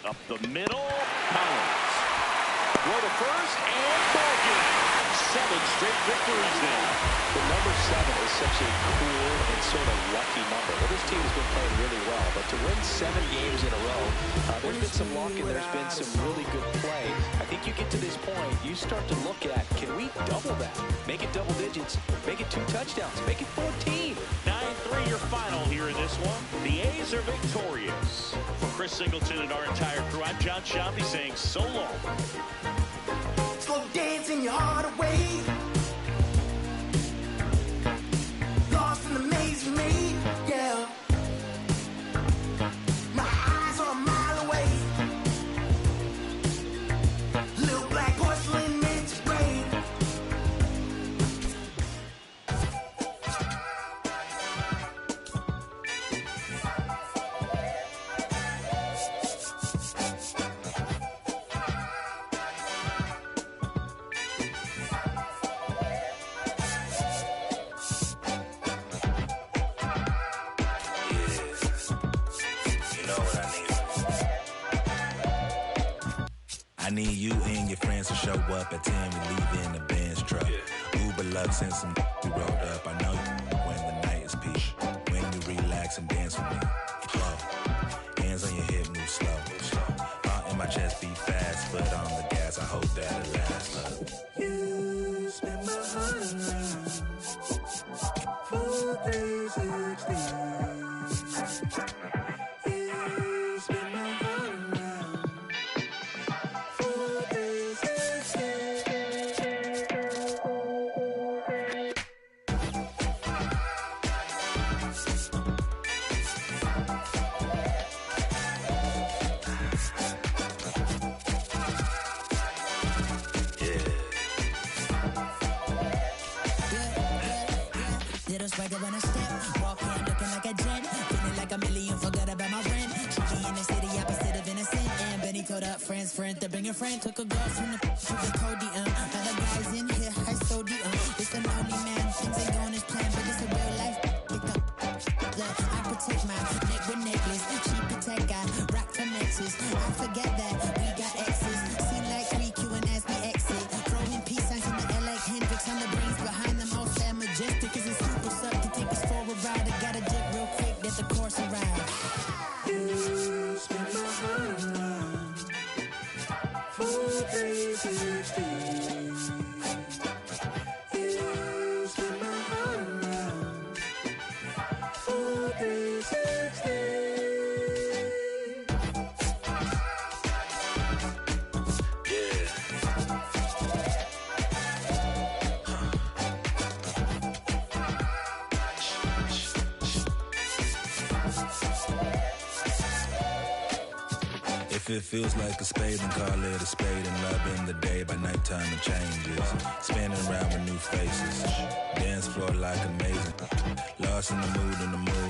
Up the middle, Collins. Throw to first, and ball game. 7 straight victories now. The number 7 is such a cool and sort of lucky number. Well, this team has been playing really well, but to win 7 games in a row, there's been some luck and there's been some really good play. I think you get to this point, you start to look at, can we double that? Make it double digits, make it 2 touchdowns, make it 14. 9-3 your final here in this one. The A's are victorious. For Chris Singleton and our entire crew, I'm John Shampi saying so long. Slow dancing your heart away. Lost in the maze you made, yeah. My eyes are a mile away. Little black porcelain meant to break. I need you and your friends to show up at 10. We leave in the Benz truck. Uber Lux and some we rolled up. I know you when the night is peak. When you relax and dance with me. Flow. Hands on your hip, move slow. Heart in my chest beat fast. Foot on the gas, I hope that it lasts. You spin my heart around. 4, 3, 16. You spin my heart around. Little swagger when I step, walk in looking like a jet, feeling like a million, forgot about my rent. She in the city, opposite of innocent. And Benny told up friends, to bring a friend. Took a girl from the to the podium. Now the guys in here, I sodium. It's a lonely man, things ain't going as planned, but it's a real life. Pick up, look, I protect my neck with necklace. She protect, I rock for Nexus. I forget that we got exes. Seem like 3Q and as we exit. Throwing peace signs in the air like Hendrix on the brains behind them all sad majestic. Cause it's super suck to take us for a ride. I gotta dip real quick, let the course arrive. You spin my heart around. 4, 3, 16. You spin my heart around. 4, 3, 16. If it feels like a spade, then call it a spade. And love in the day, by nighttime it changes. Spinning around with new faces. Dance floor like amazing. Lost in the mood.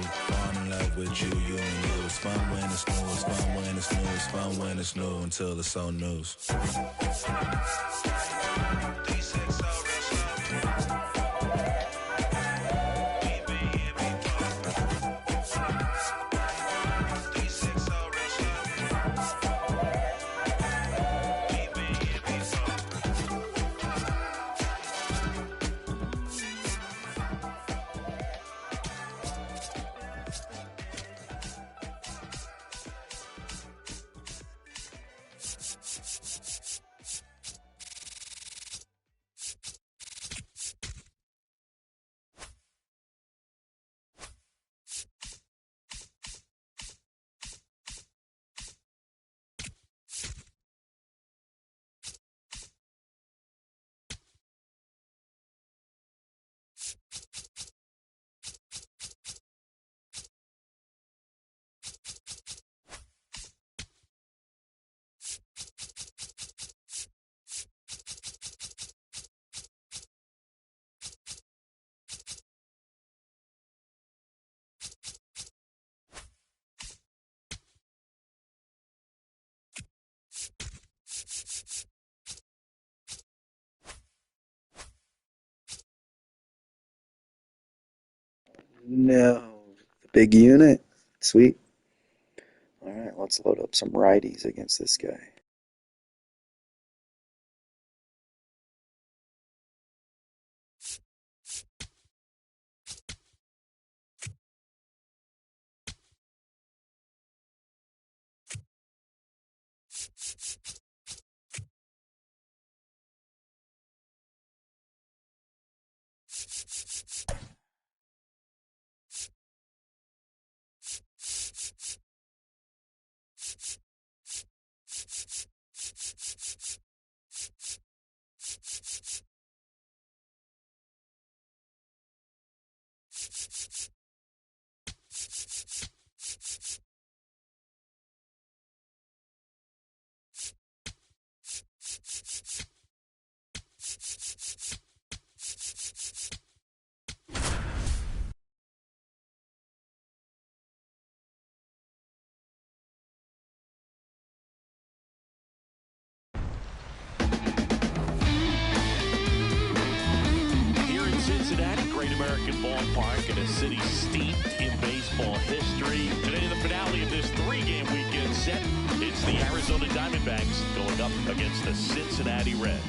Fall in love with you and you. It's fun when it's new, it's fun when it's new, it's fun when it's new until it's so news. No. The big unit. Sweet. All right, let's load up some righties against this guy. Here in Cincinnati, great American ballpark and a city steeped in baseball history. Today, the finale of this three-game weekend set. It's the Arizona Diamondbacks going up against the Cincinnati Reds.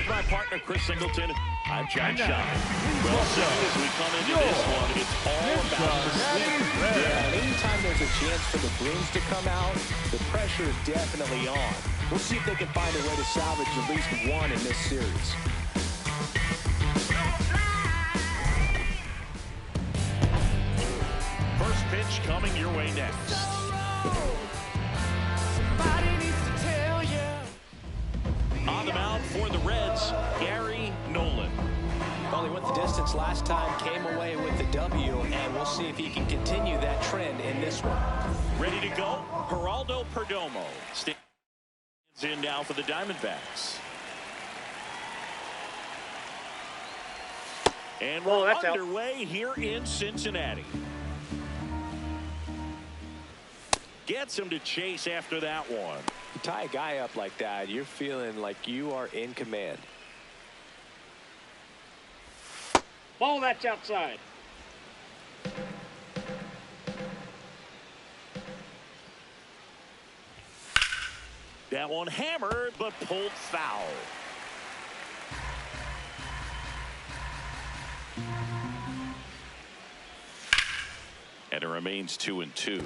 With my partner, Chris Singleton, I'm John Shaw. Well, so as we come into this one, it's all about the sweep. Yeah, and anytime there's a chance for the Bruins to come out, the pressure is definitely on. We'll see if they can find a way to salvage at least one in this series. First pitch coming your way next. On the mound for the Reds, Gary Nolan. Well, he went the distance last time, came away with the W, and we'll see if he can continue that trend in this one. Ready to go? Geraldo Perdomo stands in now for the Diamondbacks. And we're underway here in Cincinnati. Gets him to chase after that one. You tie a guy up like that, you're feeling like you are in command. Ball, that's outside. That one hammered, but pulled foul. And it remains 2-2.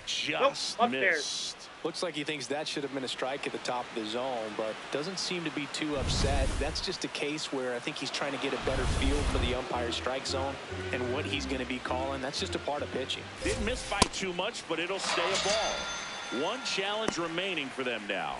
Just missed. Looks like he thinks that should have been a strike at the top of the zone, but doesn't seem to be too upset. That's just a case where I think he's trying to get a better feel for the umpire's strike zone and what he's going to be calling. That's just a part of pitching. Didn't miss by too much, but it'll stay a ball. One challenge remaining for them now.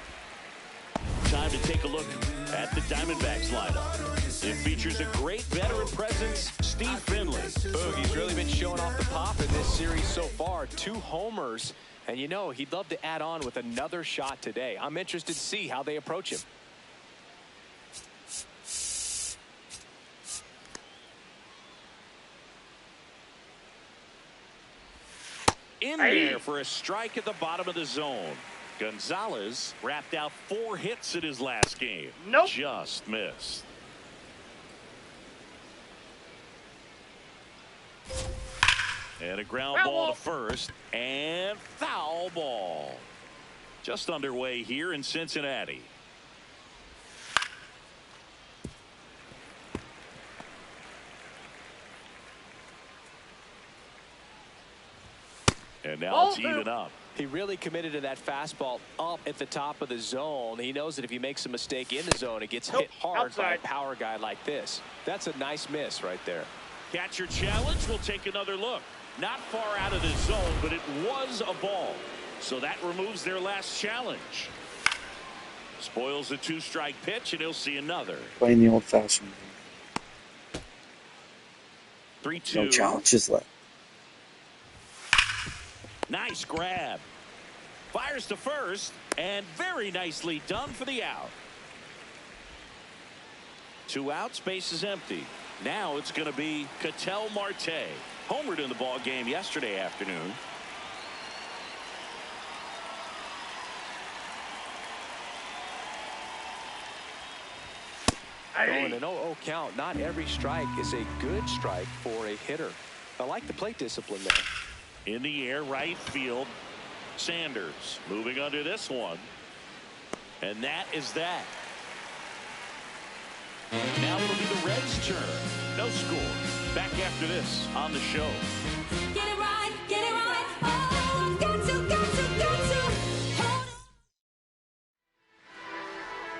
Time to take a look at the Diamondbacks lineup. It features a great veteran presence, Steve Finley. Boogie's really been showing off the pop in this series so far. 2 homers. And you know, he'd love to add on with another shot today. I'm interested to see how they approach him. In there for a strike at the bottom of the zone. Gonzalez wrapped out 4 hits in his last game. Nope. Just missed. And a ground ball to first. And foul ball. Just underway here in Cincinnati. And now it's even up. He really committed to that fastball up at the top of the zone. He knows that if he makes a mistake in the zone, it gets hit hard by a power guy like this. That's a nice miss right there. Catcher challenge. We'll take another look. Not far out of the zone, but it was a ball. So that removes their last challenge. Spoils a 2-strike pitch, and he'll see another. Playing the old-fashioned. 3-2. No challenges left. Nice grab. Fires to first, and very nicely done for the out. 2 outs, base is empty. Now it's going to be Ketel Marte. Homered in the ball game yesterday afternoon. An 0-0 count. Not every strike is a good strike for a hitter. I like the plate discipline there. In the air, right field. Sanders moving under this one. And that is that. Now it'll be the Reds' turn. No score. Back after this on the show. Get it right, get it right. Oh, got to.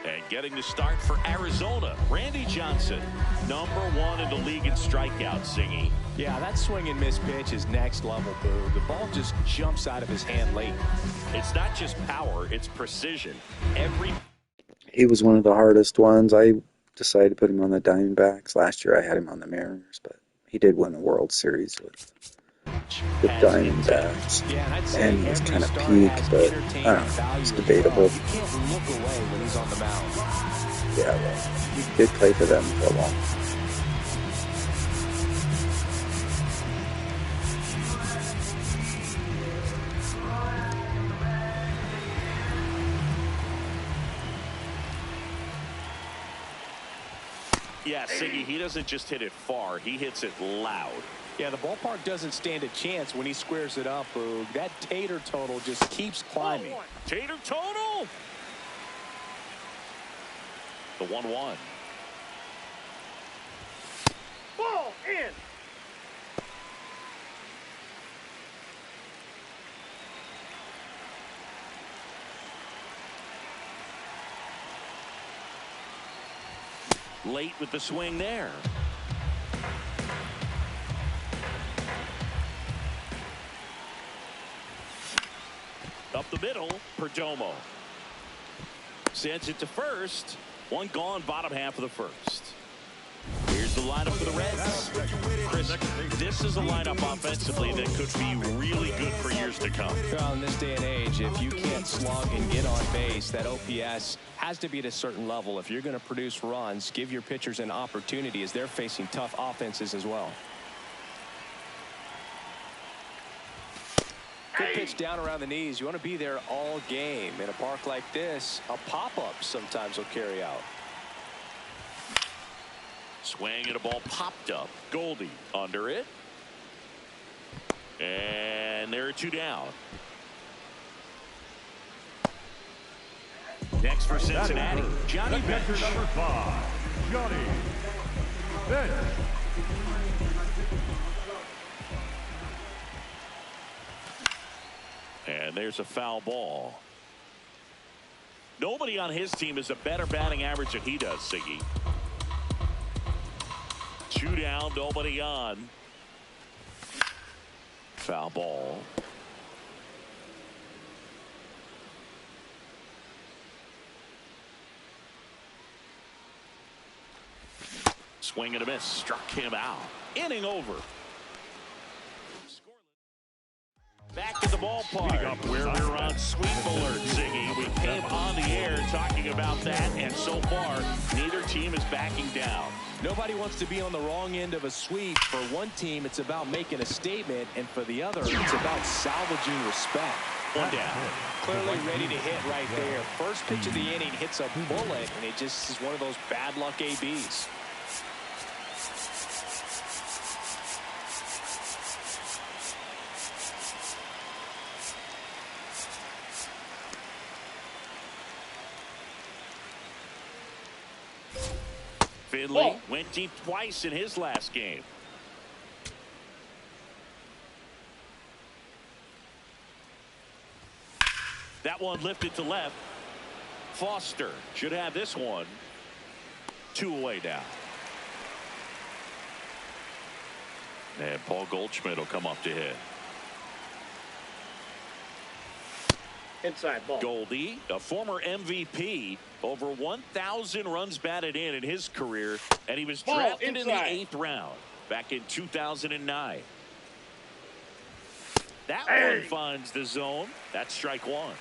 And getting the start for Arizona, Randy Johnson, #1 in the league in strikeouts, Singy. Yeah, that swing and miss pitch is next level, Boo. The ball just jumps out of his hand late. It's not just power, it's precision. He was one of the hardest ones. I decided to put him on the Diamondbacks. Last year I had him on the Mariners, but he did win a World Series with the Diamondbacks. Yeah, and I'd say and he was kind of every peaked, star but has I don't know, it's entertainment debatable. value. You can't look away when he's on the mound. Yeah, well, he did play for them for a long time. Yeah, Siggy, he doesn't just hit it far, he hits it loud. Yeah, the ballpark doesn't stand a chance when he squares it up, Boog. That tater total just keeps climbing. Tater total. The 1-1. Ball in. Late with the swing there. Up the middle, Perdomo. Sends it to first. One gone, bottom half of the first. Here's the lineup for the Reds. Chris, this is a lineup offensively that could be really good for years to come. Well, in this day and age, if you can't slug and get on base, that OPS has to be at a certain level. If you're going to produce runs, give your pitchers an opportunity as they're facing tough offenses as well. Good pitch down around the knees. You want to be there all game. In a park like this, a pop-up sometimes will carry out. Swing and a ball popped up. Goldie under it. And there are two down. Next for Cincinnati, Johnny Bench. Number 5, Johnny Bench. And there's a foul ball. Nobody on his team has a better batting average than he does, Siggy. 2 down, nobody on. Foul ball. Swing and a miss, struck him out. Inning over. Back at the ballpark where we're on sweep alert, Ziggy. We came on the air talking about that, and so far, neither team is backing down. Nobody wants to be on the wrong end of a sweep. For one team, it's about making a statement, and for the other, it's about salvaging respect. One down. Clearly ready to hit right there. First pitch of the inning hits a bullet, and it just is one of those bad luck ABs. Finley went deep twice in his last game. That one lifted to left. Foster should have this one. 2 away now. And Paul Goldschmidt will come up to hit. Inside ball. Goldie, a former MVP, over 1,000 runs batted in his career, and he was drafted in the 8th round back in 2009. That one finds the zone. That's strike one.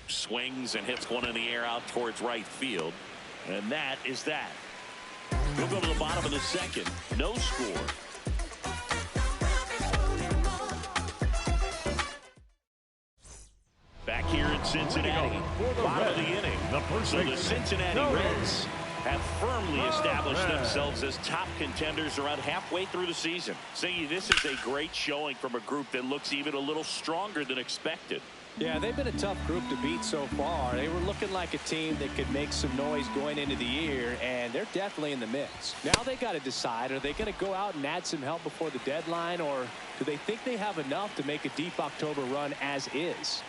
Swings and hits one in the air out towards right field, and that is that. We'll go to the bottom of the second. No score. Back here in Cincinnati, bottom of the inning. So the Cincinnati Reds have firmly established themselves as top contenders around halfway through the season. Saying this is a great showing from a group that looks even a little stronger than expected. Yeah, they've been a tough group to beat so far. They were looking like a team that could make some noise going into the year, and they're definitely in the mix. Now they got to decide, are they going to go out and add some help before the deadline, or do they think they have enough to make a deep October run as is?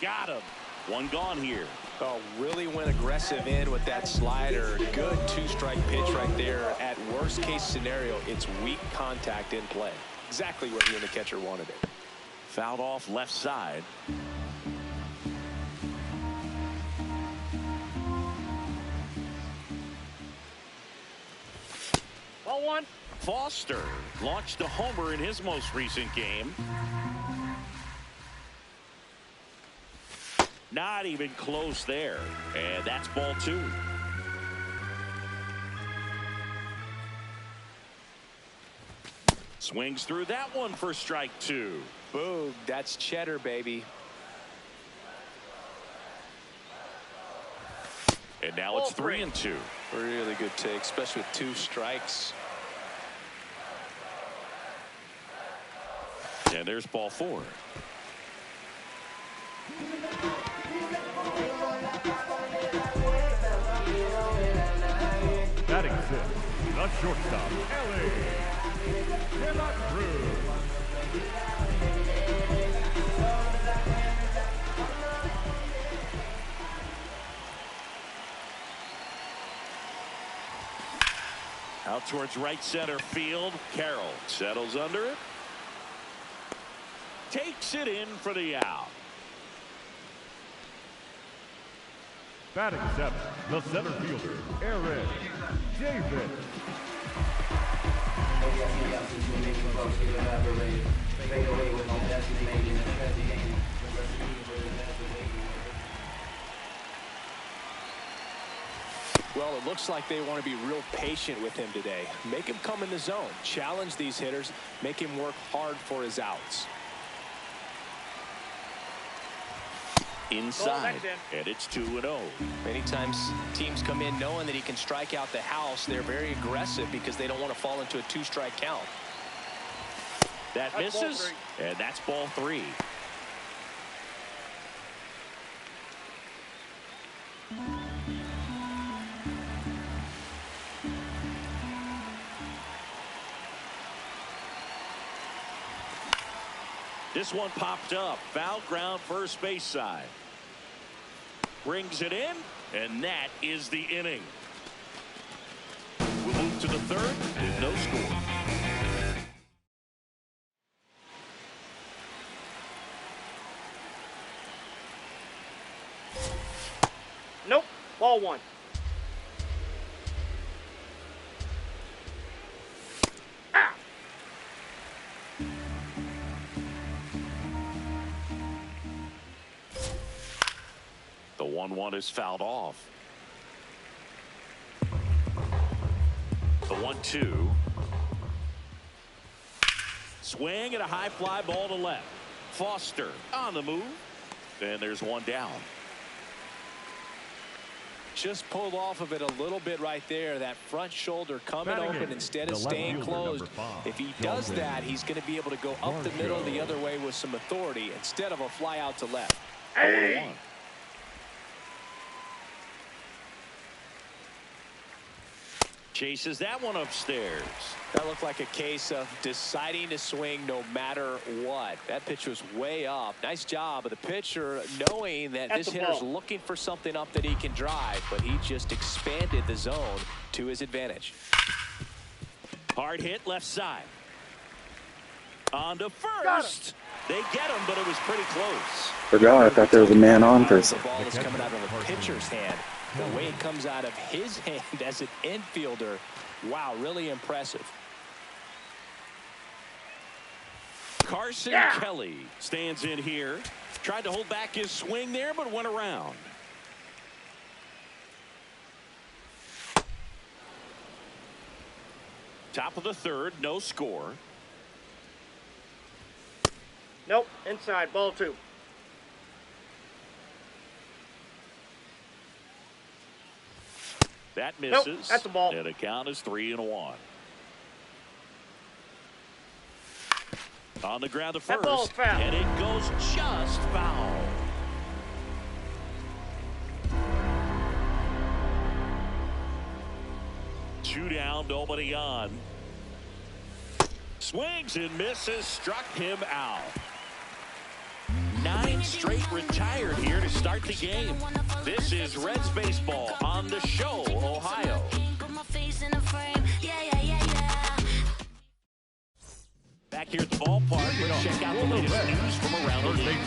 Got him. One gone here. Oh, really went aggressive in with that slider. Good 2-strike pitch right there. At worst case scenario, it's weak contact in play. Exactly where he and the catcher wanted it. Fouled off left side. Ball one. Foster launched a homer in his most recent game. Not even close there. And that's ball 2. Swings through that one for strike 2. Boom, that's cheddar, baby. And now it's 3-2. Really good take, especially with 2 strikes. And there's ball 4. Batting 6, the shortstop, LA. Out towards right center field. Carroll settles under it. Takes it in for the out. Batting 7, the center fielder, Aaron Davis. Well, it looks like they want to be real patient with him today. Make him come in the zone. Challenge these hitters. Make him work hard for his outs. Inside, and it's 2-0. Many times teams come in knowing that he can strike out the house. They're very aggressive because they don't want to fall into a 2-strike count. That misses, and that's ball 3. This one popped up. Foul ground, first base side. Brings it in, and that is the inning. We'll move to the 3rd with no score. Nope. Ball 1. The 1-1 is fouled off. The 1-2. Swing and a high fly ball to left. Foster on the move. And there's one down. Just pulled off of it a little bit right there. That front shoulder coming open instead of staying closed. If he does that, he's going to be able to go up the middle the other way with some authority instead of a fly out to left. Hey. Chases that one upstairs. That looked like a case of deciding to swing no matter what. That pitch was way up. Nice job of the pitcher knowing that this hitter's looking for something up that he can drive, but he just expanded the zone to his advantage. Hard hit left side. On to first. They get him, but it was pretty close. Forgot, I thought there was a man on for a second. The ball is coming out of a pitcher's hand. The way it comes out of his hand as an infielder, wow, really impressive. Carson Kelly stands in here. Tried to hold back his swing there, but went around. Top of the 3rd, no score. Nope, inside, ball 2. That misses. Nope, that's a ball. And the count is 3-1. On the ground to first. That ball's foul. And it goes just foul. Two down, nobody on. Swings and misses, struck him out. 9 straight retired here to start the game. This is Reds baseball on the show, Ohio. Back here at the ballpark, let's check out the latest news from around the league.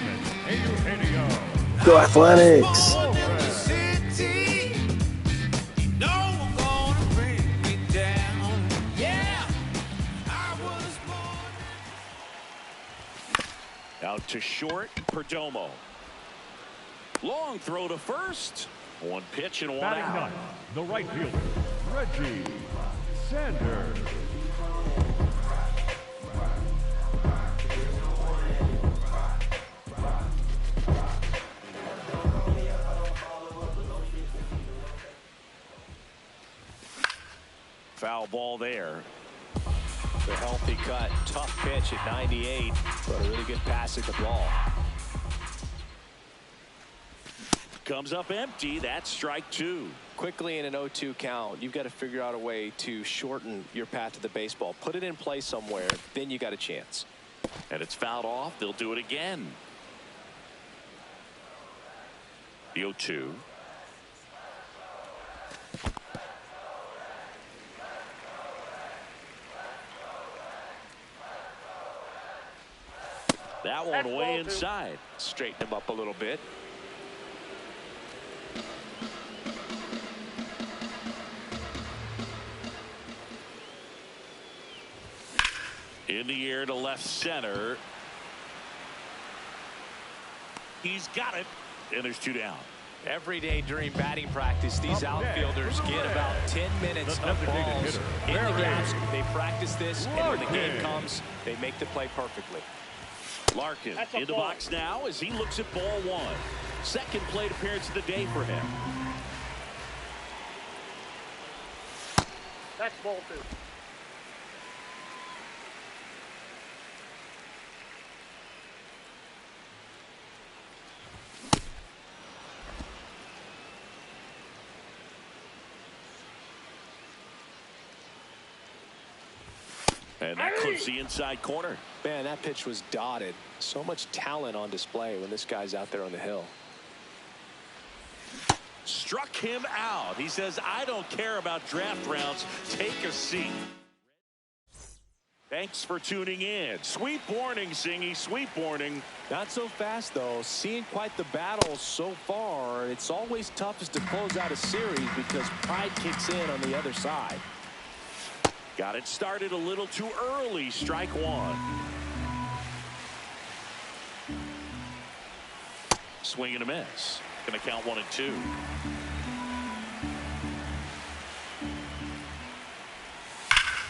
Go Athletics! Out to short, Perdomo. Long throw to first. One pitch and one Batting out. 9, the right fielder, Reggie Sanders. Foul ball there. The healthy cut. Tough pitch at 98, but a really good pass at the ball. Comes up empty. That's strike two. Quickly in an 0-2 count, you've got to figure out a way to shorten your path to the baseball. Put it in play somewhere, then you got a chance. And it's fouled off. They'll do it again. The 0-2. That one way inside. Straighten him up a little bit. In the air to left center. He's got it. And there's two down. Every day during batting practice, these outfielders get about 10 minutes of balls in the gaps. They practice this, and when the game comes, they make the play perfectly. Larkin in the box now as he looks at ball one. Second plate appearance of the day for him. That's ball two. And that clips the inside corner. Man, that pitch was dotted. So much talent on display when this guy's out there on the hill. Struck him out. He says, I don't care about draft rounds. Take a seat. Thanks for tuning in. Sweet morning, Singy. Sweet morning. Not so fast, though. Seeing quite the battle so far. It's always toughest to close out a series because pride kicks in on the other side. Got it started a little too early. Strike one. Swing and a miss. Going to count 1-2.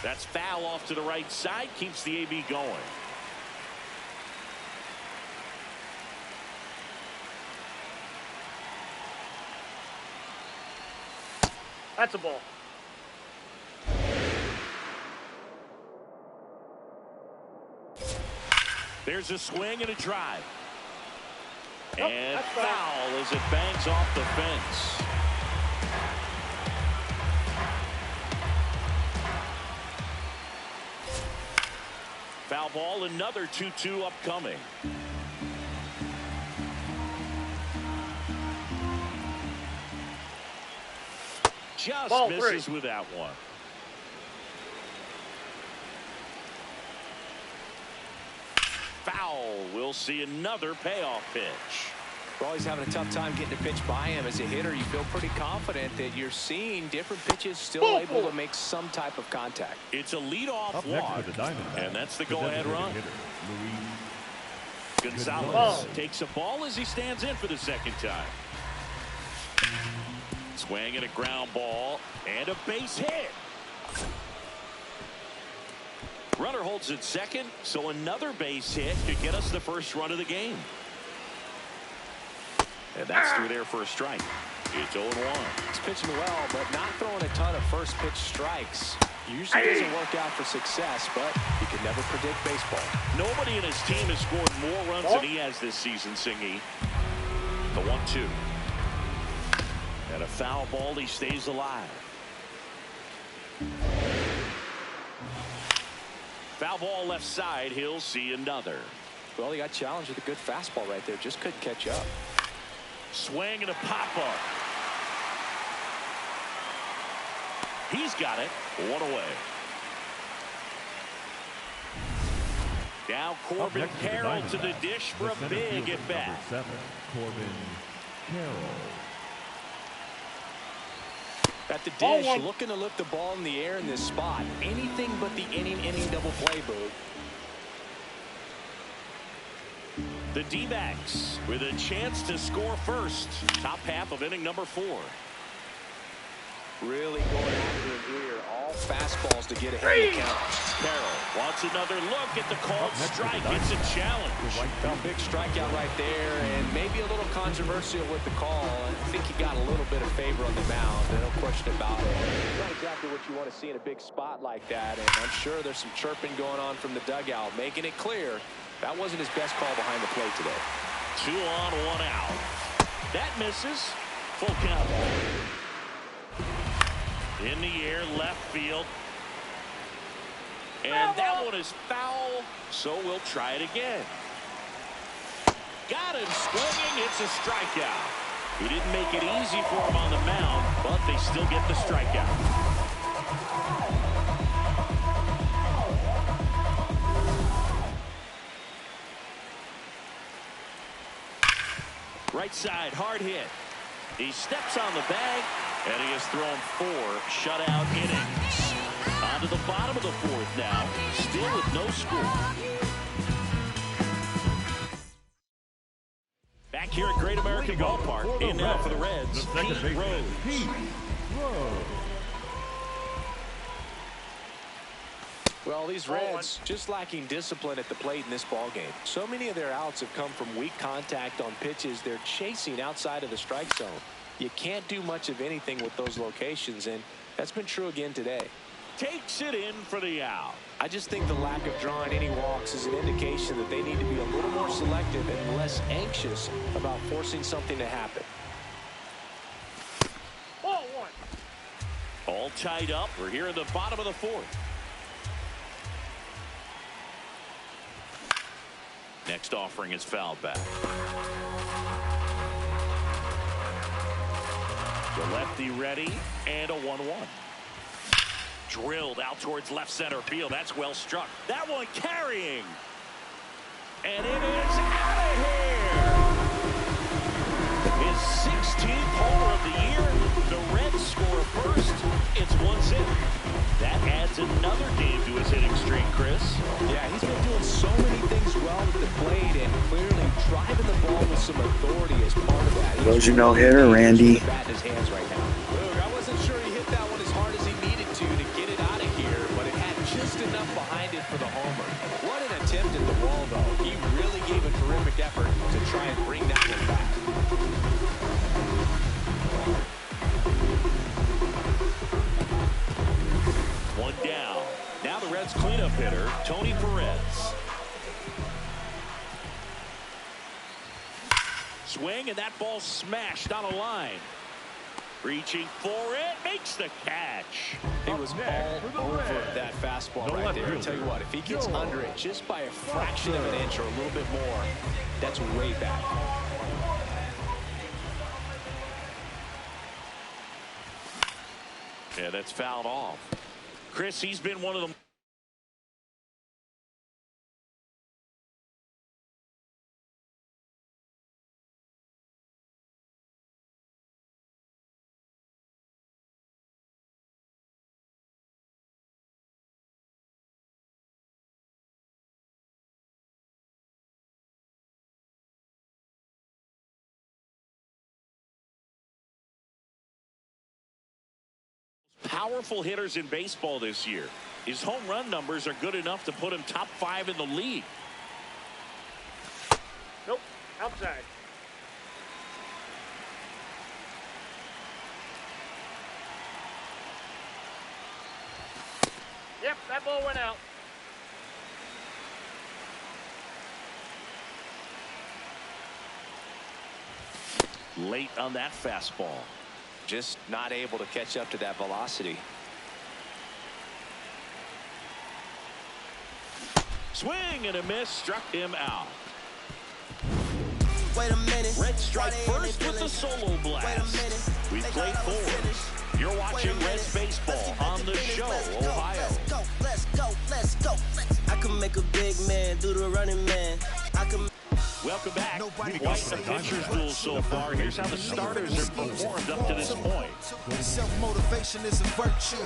That's foul off to the right side. Keeps the AB going. That's a ball. There's a swing and a drive. Nope, and that's foul as it bangs off the fence. Foul ball, another 2-2 upcoming. Just Ball misses three. with that one. Foul. We'll see another payoff pitch. Well, he's having a tough time getting a pitch by him. As a hitter, you feel pretty confident that you're seeing different pitches still able to make some type of contact. It's a leadoff walk, and that's the go-ahead run. Gonzalez takes a ball as he stands in for the second time. Swing and a ground ball, and a base hit. Runner holds at second, so another base hit could get us the first run of the game. And that's through there for a strike. It's 0-1. He's pitching well, but not throwing a ton of first pitch strikes. Usually doesn't work out for success, but you can never predict baseball. Nobody in his team has scored more runs than he has this season, Singy. The 1-2. And a foul ball, he stays alive. Foul ball left side, he'll see another. Well, he got challenged with a good fastball right there. Just couldn't catch up. Swing and a pop-up. He's got it. One away. Now Corbin Carroll to the dish for a big at-bat. Corbin Carroll. At the dish, looking to lift the ball in the air in this spot. Anything but the inning double play, Boo. The D-backs with a chance to score first. Top half of inning number 4. Really going after it here. All fastballs to get ahead of the count. Carroll strikeouts. Another look at the called strike. It's a challenge. Well, big strikeout right there, and maybe a little controversial with the call. I think he got a little bit of favor on the mound. No question about it. It's not exactly what you want to see in a big spot like that, and I'm sure there's some chirping going on from the dugout, making it clear that wasn't his best call behind the plate today. 2 on, 1 out. That misses. Full count. In the air, left field. And that one is foul, so we'll try it again. Got him swinging. It's a strikeout. He didn't make it easy for him on the mound, but they still get the strikeout. Right side, hard hit. He steps on the bag, and he has thrown 4 shutout innings. On to the bottom of the 4th now, still with no score. Back here at Great American Ballpark, in now for the Reds, Pete Rose. Well, these Reds just lacking discipline at the plate in this ballgame. So many of their outs have come from weak contact on pitches they're chasing outside of the strike zone. You can't do much of anything with those locations, and that's been true again today. Takes it in for the out. I just think the lack of drawing any walks is an indication that they need to be a little more selective and less anxious about forcing something to happen. Ball 1. All tied up. We're here in the bottom of the 4th. Next offering is fouled back. The lefty ready, and a 1-1. Drilled out towards left center field. That's well struck. That one carrying. And it is out of here. His 16th homer of the year. The Reds score first. It's 1-0. That adds another game to his hitting streak, Chris. Yeah, he's been doing so many things well with the plate and clearly driving the ball with some authority as part of that. Those you no hitter, Randy. Bat in his hands right now. Look, I wasn't sure he hit that one as hard as he needed to get it out of here, but it had just enough behind it for the homer. What an attempt at the wall, though. He really gave a terrific effort to try and bring that one back. One down. Now the Reds cleanup hitter, Tony Perez. Swing, and that ball smashed on a line. Reaching for it, makes the catch. He was all over that fastball right there. I'll tell you what, if he gets under it just by a fraction of an inch or a little bit more, that's way back. Yeah, that's fouled off. Chris, he's been one of the powerful hitters in baseball this year. His home run numbers are good enough to put him top 5 in the league. Nope. Outside. Yep, that ball went out. Late on that fastball. Just not able to catch up to that velocity. Swing and a miss, struck him out. Wait a minute. Red strike first with the solo blast. We played 4. You're watching Reds baseball on the show, Ohio. Let's go. I can make a big man do the running man. I can. Welcome back. Quite the pitcher's duel so far. Here's how the starters have performed up to this point. Self-motivation is a virtue,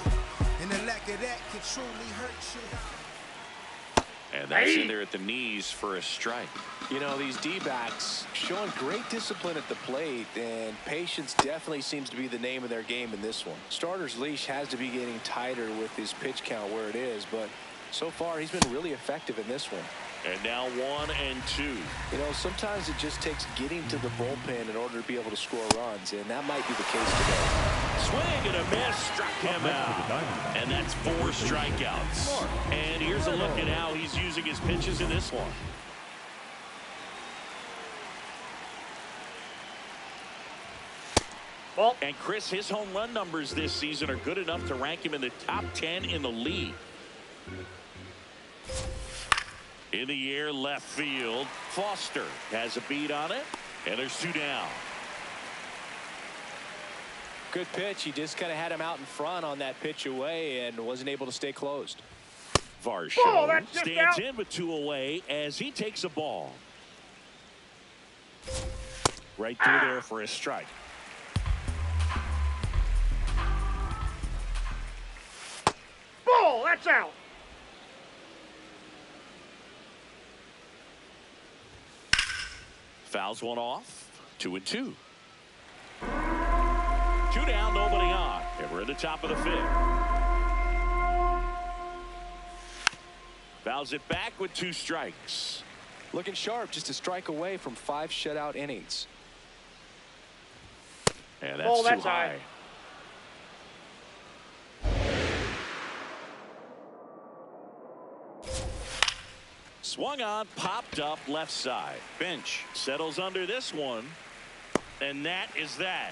and the lack of that can truly hurt you. And that's in there at the knees for a strike. You know, these D-backs showing great discipline at the plate, and patience definitely seems to be the name of their game in this one. Starter's leash has to be getting tighter with his pitch count where it is, but So far, he's been really effective in this one. And now 1-2. You know, sometimes it just takes getting to the bullpen in order to be able to score runs, and that might be the case today. Swing and a miss, struck him out. And that's 4 strikeouts. And here's a look at how he's using his pitches in this one. Ball. And Chris, his home run numbers this season are good enough to rank him in the top 10 in the league. In the air, left field. Foster has a beat on it, and there's 2 down. Good pitch. He just kind of had him out in front on that pitch away and wasn't able to stay closed. Varsho stands in with 2 away as he takes a ball. Right through there for a strike. Ball, that's out. Fouls one off. 2-2. 2 down, nobody on. And we're at the top of the 5th. Fouls it back with 2 strikes. Looking sharp, just a strike away from 5 shutout innings. And that's too high. Swung on, popped up left side. Bench settles under this one. And that is that.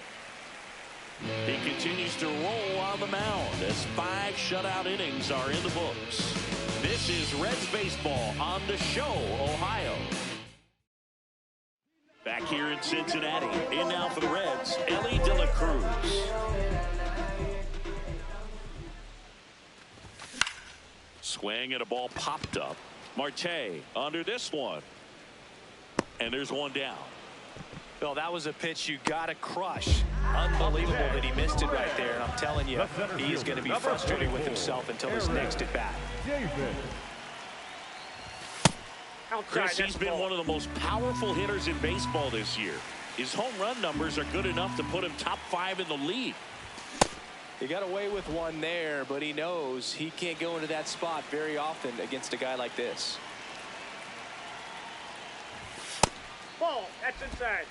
He continues to roll on the mound as 5 shutout innings are in the books. This is Reds baseball on the Show, Ohio. Back here in Cincinnati. In now for the Reds, Ellie De La Cruz. Swing and a ball popped up. Marte under this one. And there's 1 down. Well, that was a pitch you got to crush. Unbelievable that he missed it right there. And I'm telling you, he's going to be frustrated with himself until his next at bat. Chris, he's been one of the most powerful hitters in baseball this year. His home run numbers are good enough to put him top 5 in the league. He got away with one there, but he knows he can't go into that spot very often against a guy like this. Ball, that's inside.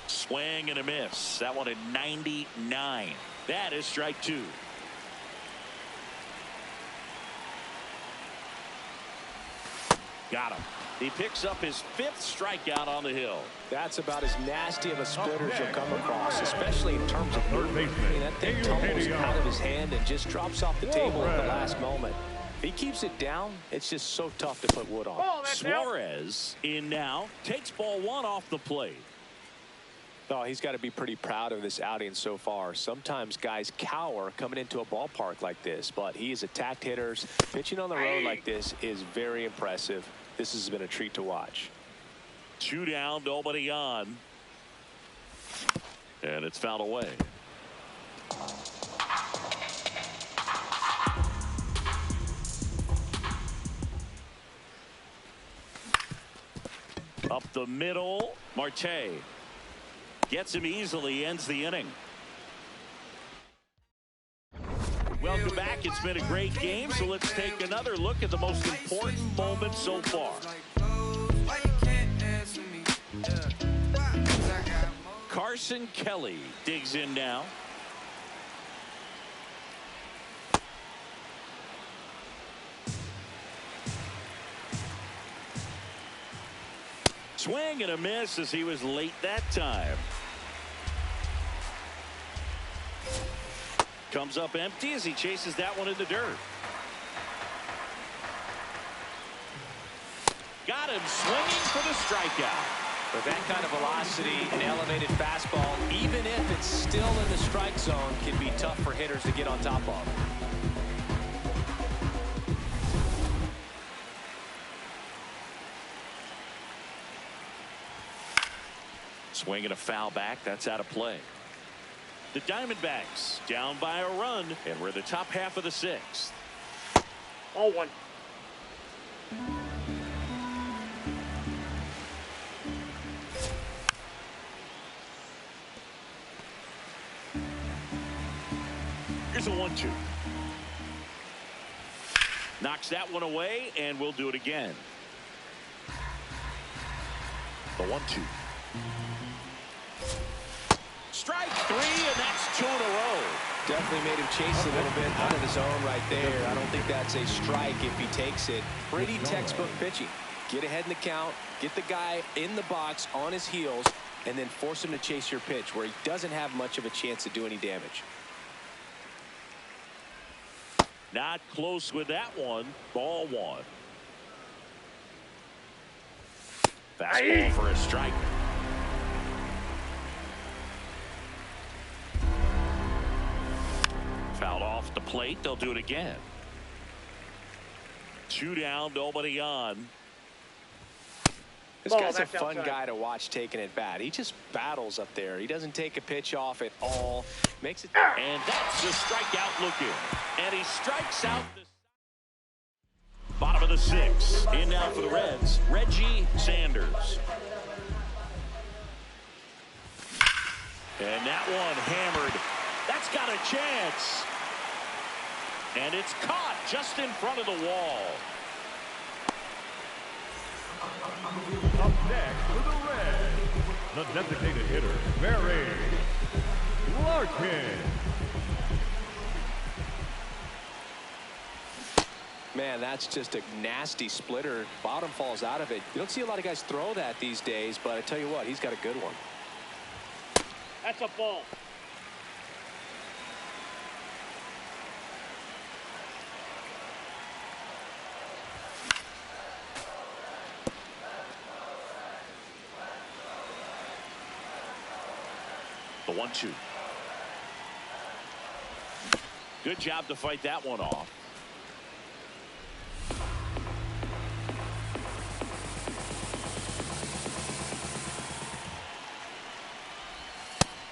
Swing and a miss. That one at 99. That is strike 2. Got him. He picks up his 5th strikeout on the hill. That's about as nasty of a splitter as you'll come across, especially in terms of movement. I mean, that thing tumbles out of his hand and just drops off the table at the last moment. If he keeps it down, it's just so tough to put wood on. Suarez in now, takes ball 1 off the plate. Oh, he's got to be pretty proud of this outing so far. Sometimes guys cower coming into a ballpark like this, but he has attacked hitters. Pitching on the road like this is very impressive. This has been a treat to watch. 2 down, nobody on. And it's fouled away. Up the middle, Marte gets him easily, ends the inning. Welcome back. It's been a great game, so let's take another look at the most important moment so far. Carson Kelly digs in now. Swing and a miss as he was late that time. Comes up empty as he chases that one in the dirt. Got him swinging for the strikeout. With that kind of velocity, an elevated fastball, even if it's still in the strike zone, can be tough for hitters to get on top of. Swing and a foul back. That's out of play. The Diamondbacks down by a run, and we're the top half of the 6th. 0-1. Here's a 1-2. Knocks that one away, and we'll do it again. The 1-2. Strike 3, and that's 2 in a row. Definitely made him chase a little bit out of the zone right there. I don't think that's a strike if he takes it. Pretty textbook pitching. Get ahead in the count, get the guy in the box on his heels, and then force him to chase your pitch where he doesn't have much of a chance to do any damage. Not close with that one. Ball 1. Fastball for a strike. Fouled off the plate. They'll do it again. 2 down, nobody on. This guy's a fun guy to watch taking at bat. He just battles up there. He doesn't take a pitch off at all. Makes it. And that's the strikeout looking. And he strikes out. Bottom of the 6th. In now for the Reds, Reggie Sanders. And that one hammered. That's got a chance. And it's caught just in front of the wall. Up next for the Reds, the designated hitter, Barry Larkin. Man, that's just a nasty splitter. Bottom falls out of it. You don't see a lot of guys throw that these days, but I tell you what, he's got a good one. That's a ball. The 1-2. Good job to fight that one off.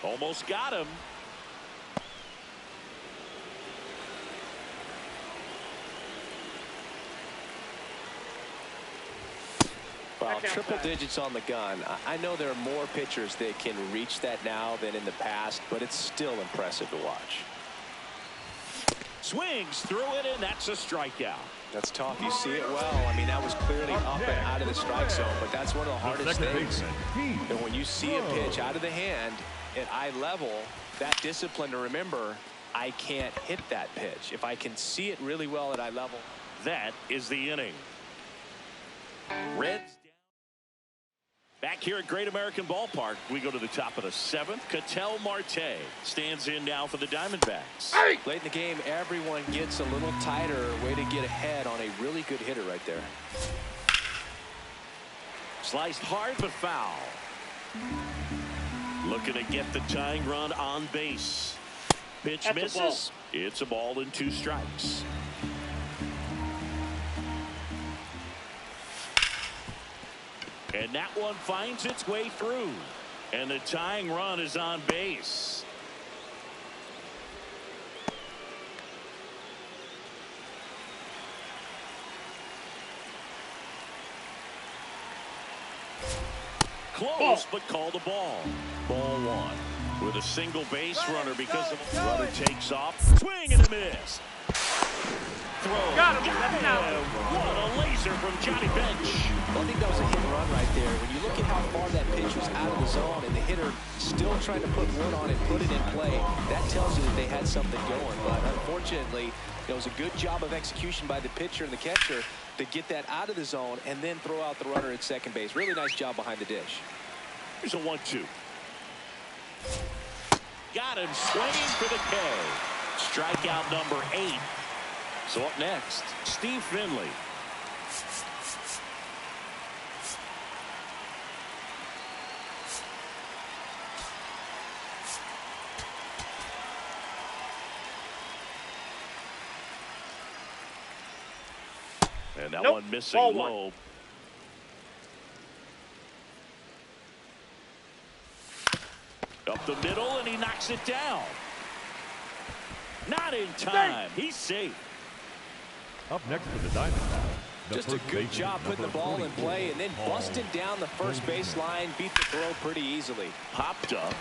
Almost got him. Well, triple digits on the gun. I know there are more pitchers that can reach that now than in the past, but it's still impressive to watch. Swings through it, and that's a strikeout. That's tough. You see it well. I mean, that was clearly up and out of the strike zone, but that's one of the hardest things. And when you see a pitch out of the hand at eye level, that discipline to remember, I can't hit that pitch. If I can see it really well at eye level. That is the inning. Reds. Back here at Great American Ballpark, we go to the top of the 7th. Ketel Marte stands in now for the Diamondbacks. Late in the game, everyone gets a little tighter. Way to get ahead on a really good hitter right there. Sliced hard but foul. Looking to get the tying run on base. Pitch misses. It's a ball and 2 strikes. And that one finds its way through. And the tying run is on base. Close, but called a ball. Ball 1. With a single base runner because the runner takes off. Swing and a miss. Throw. Got him. That's out. What a laser from Johnny Bench. Well, I think that was a hit and run right there. When you look at how far that pitch was out of the zone and the hitter still trying to put one on it, put it in play, that tells you that they had something going. But unfortunately, it was a good job of execution by the pitcher and the catcher to get that out of the zone and then throw out the runner at second base. Really nice job behind the dish. Here's a 1-2. Got him swinging for the K. Strikeout number 8. So up next, Steve Finley. And that one missing low. Up the middle, and he knocks it down. Not in time. He's safe. Up next for the Diamondbacks. Just a good job putting the ball in play and then busting down the first base line. Beat the throw pretty easily. Popped up.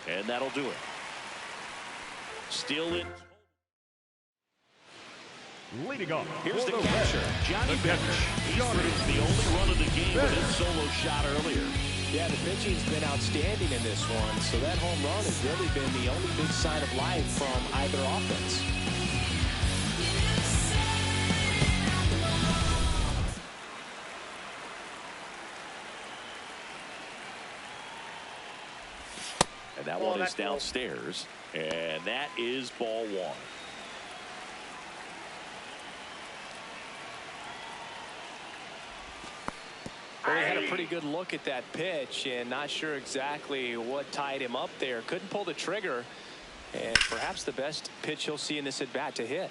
And that'll do it. Still in. Leading off. Here's the catcher, Johnny Bench. He produced the only run of the game with his solo shot earlier. Yeah, the pitching's been outstanding in this one, so that home run has really been the only big sign of life from either offense. And that one is downstairs, and that is ball one. Well, he had a pretty good look at that pitch and not sure exactly what tied him up there. Couldn't pull the trigger, and perhaps the best pitch he'll see in this at-bat to hit.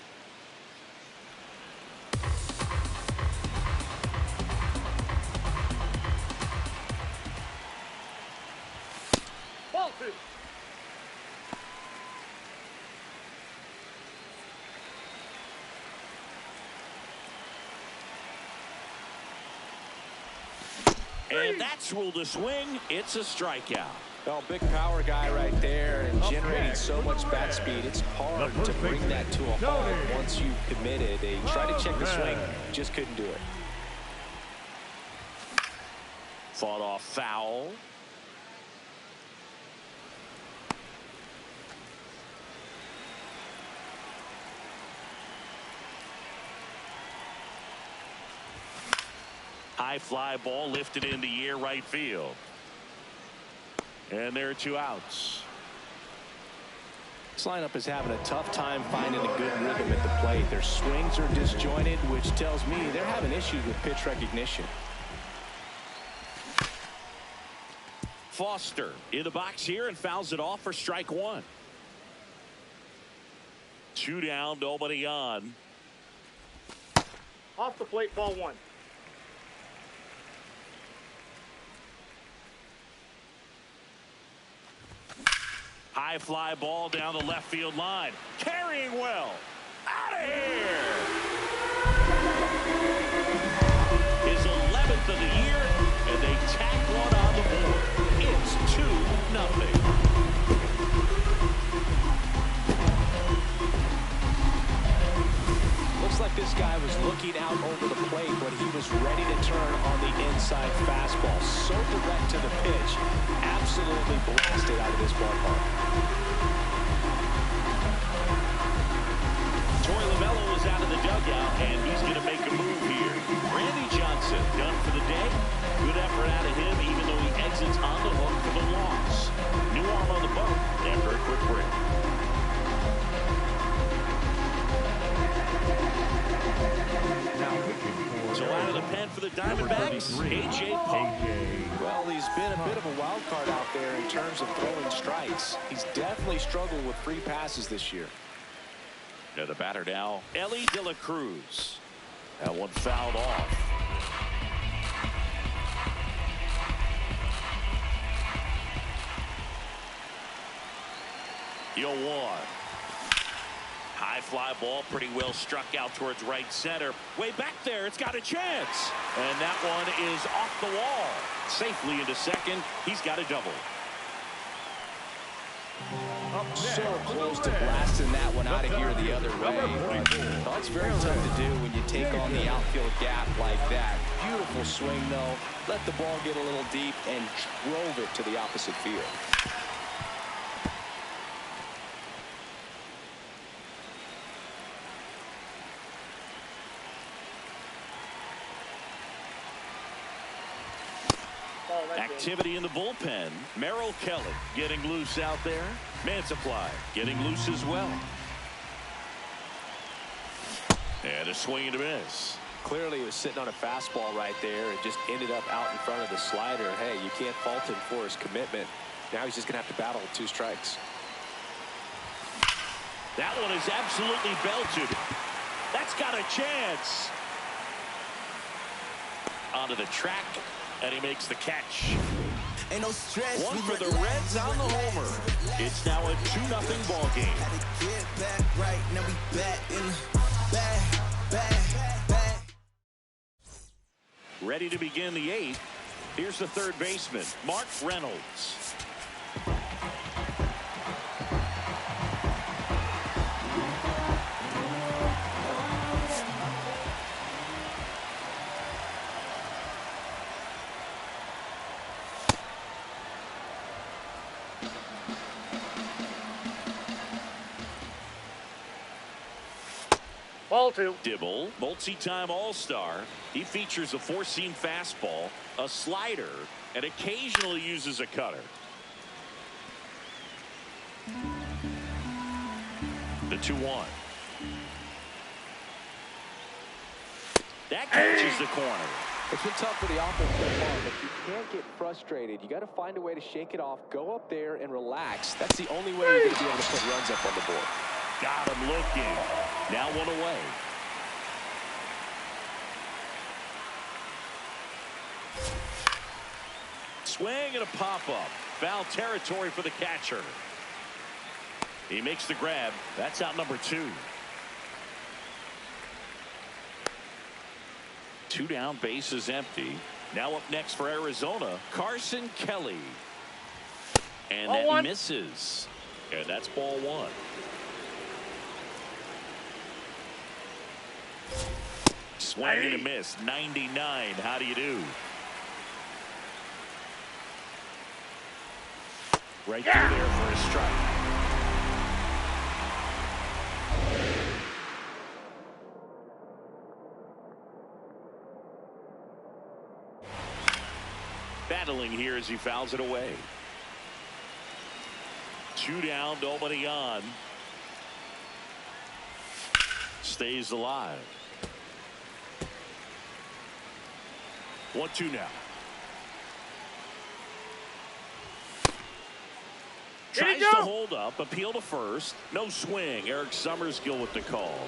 Ball two. And that's ruled a swing. It's a strikeout. Well, big power guy right there and generating so much bat speed. It's hard to bring that to a halt once you've committed. They tried to check the swing, just couldn't do it. Fought off foul. High fly ball lifted in the air right field. And there are two outs. This lineup is having a tough time finding a good rhythm at the plate. Their swings are disjointed, which tells me they're having issues with pitch recognition. Foster in the box here and fouls it off for strike one. 2 down, nobody on. Off the plate, ball one. High fly ball down the left field line. Carrying well. Out of here. His 11th of the year, and they tack one on the board. It's 2-0. Looks like this guy was looking out over the plate when he was ready to turn on the inside fastball. So direct to the pitch. Absolutely blasted out of this ballpark. Torey Lovello is out of the dugout, and he's going to make a move here. Randy Johnson done for the day. Good effort out of him, even though he exits on the hook for the loss. New arm on the bump after a quick break. So out of the pen for the Diamondbacks, A.J. Polk. Well, he's been a bit of a wild card out there in terms of throwing strikes. He's definitely struggled with free passes this year. Now the batter now, Ellie De La Cruz. That one fouled off. Yo, one. High fly ball, pretty well struck out towards right center. Way back there, it's got a chance. And that one is off the wall. Safely into second. He's got a double. So close to blasting that one out of here the other way. Well, it's very tough to do when you take on the outfield gap like that. Beautiful swing, though. Let the ball get a little deep and drove it to the opposite field. Activity in the bullpen. Merrill Kelly getting loose out there. Mansupply getting loose as well. And a swing and a miss. Clearly he was sitting on a fastball right there and just ended up out in front of the slider. Hey, you can't fault him for his commitment. Now he's just going to have to battle with 2 strikes. That one is absolutely belted. That's got a chance. Onto the track, and he makes the catch. Ain't no stress. One for the Reds on the homer. It's now a 2-0 ball game. Had to get back right. Now we back in the back. Ready to begin the 8th. Here's the third baseman, Mark Reynolds. Ball 2. Dibble, multi-time All-Star. He features a four-seam fastball, a slider, and occasionally uses a cutter. The 2-1. That catches the corner. It's been tough for the offense so far, but you can't get frustrated. You got to find a way to shake it off, go up there and relax. That's the only way you're going to be able to put runs up on the board. Got him looking. Now one away. Swing and a pop-up. Foul territory for the catcher. He makes the grab. That's out number 2. 2 down, base is empty. Now up next for Arizona, Carson Kelly. And ball that 1. misses. And that's ball 1. Swing and a miss. 99. How do you do? Right through there for a strike. Battling here as he fouls it away. 2 down, nobody on. Stays alive. 1-2 now. Tries to hold up, appeal to first. No swing. Eric Summerskill with the call.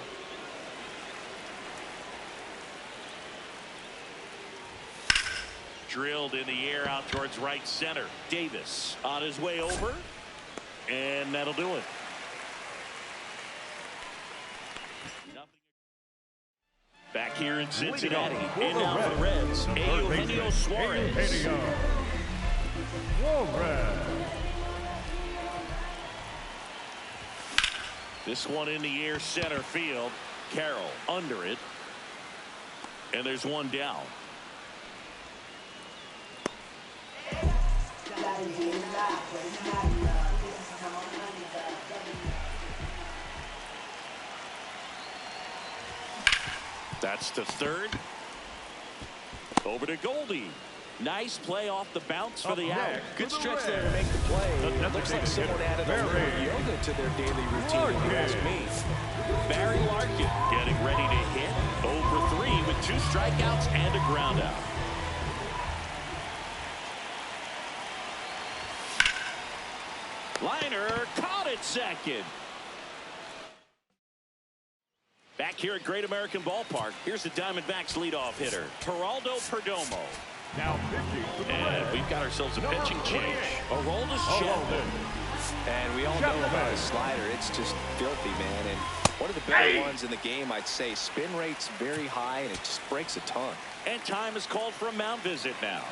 Drilled in the air out towards right center. Davis on his way over. And that'll do it. Back here in Cincinnati. In now for the Reds. Eugenio Suarez. This one in the air, center field. Carroll under it. And there's one down. That's to third. Over to Goldie. Nice play off the bounce for the out. Good stretch there to make the play. It looks like someone added a little yoga to their daily routine, if you ask me. Barry Larkin getting ready to hit. 0 for 3 with 2 strikeouts and a ground out. Liner caught at second. Back here at Great American Ballpark, here's the Diamondbacks leadoff hitter, Geraldo Perdomo. Now pitching. And we've got ourselves a pitching change. Aroldis Chapman. And we all know about his slider. It's just filthy, man. And one of the better ones in the game, I'd say. Spin rate's very high, and it just breaks a ton. And time is called for a mound visit now.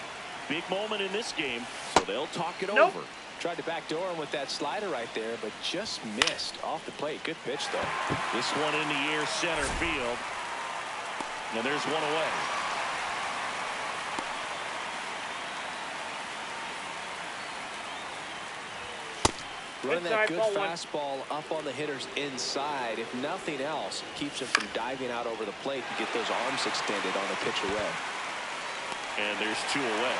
Big moment in this game, so they'll talk it over. Tried to backdoor him with that slider right there, but just missed off the plate. Good pitch, though. This one in the air, center field. And there's one away. Running that good fastball up on the hitter's inside. If nothing else, keeps him from diving out over the plate to get those arms extended on the pitch away. And there's 2 away.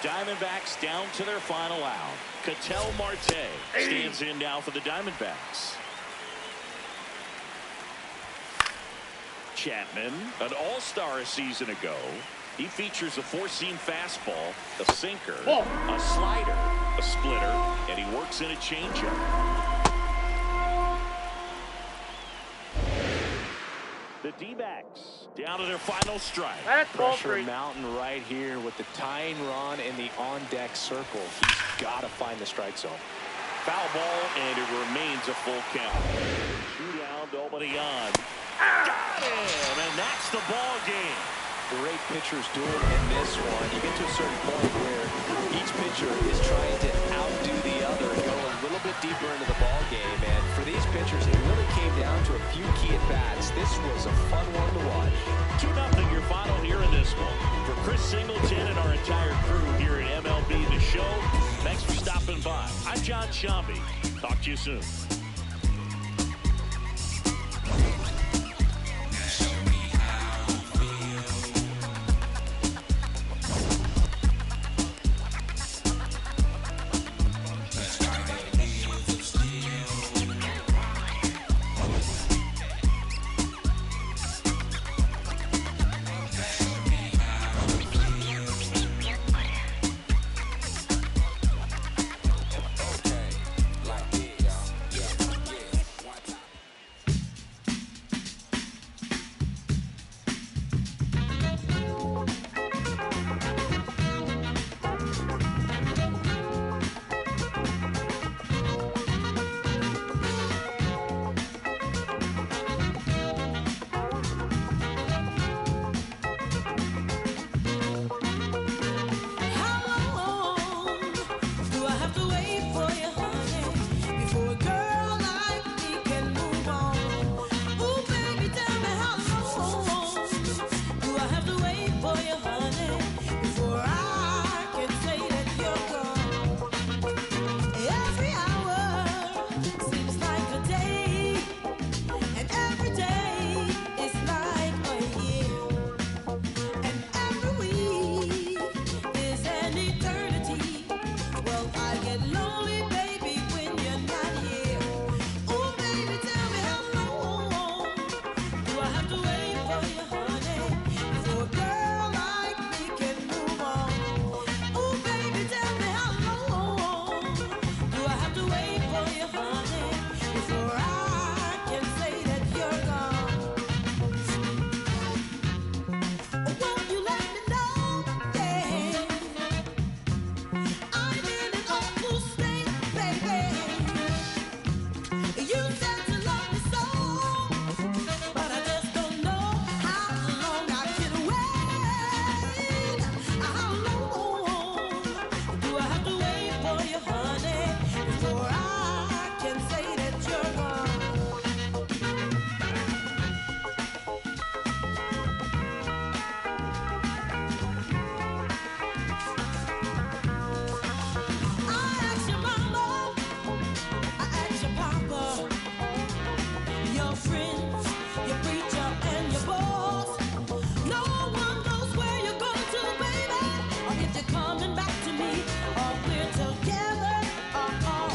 Diamondbacks down to their final out. Ketel Marte stands in now for the Diamondbacks. Chapman, an all-star a season ago. He features a 4-seam fastball, a sinker, a slider, a splitter, and he works in a changeup. The D-backs down to their final strike. Pressure mountain right here with the tying run in the on-deck circle. He's got to find the strike zone. Foul ball, and it remains a full count. 2 down, nobody on. Got him, and that's the ball game. Great pitchers duel in this one. You get to a certain point where each pitcher is trying to outdo the other, go a little bit deeper into the ball game. And for these pitchers, it really came down to a few key at-bats. This was a fun one to watch. 2-0 your final here in this one. For Chris Singleton and our entire crew here at MLB 1015. I'm John Shambi. Talk to you soon.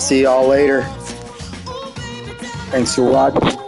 See y'all later. Thanks for watching.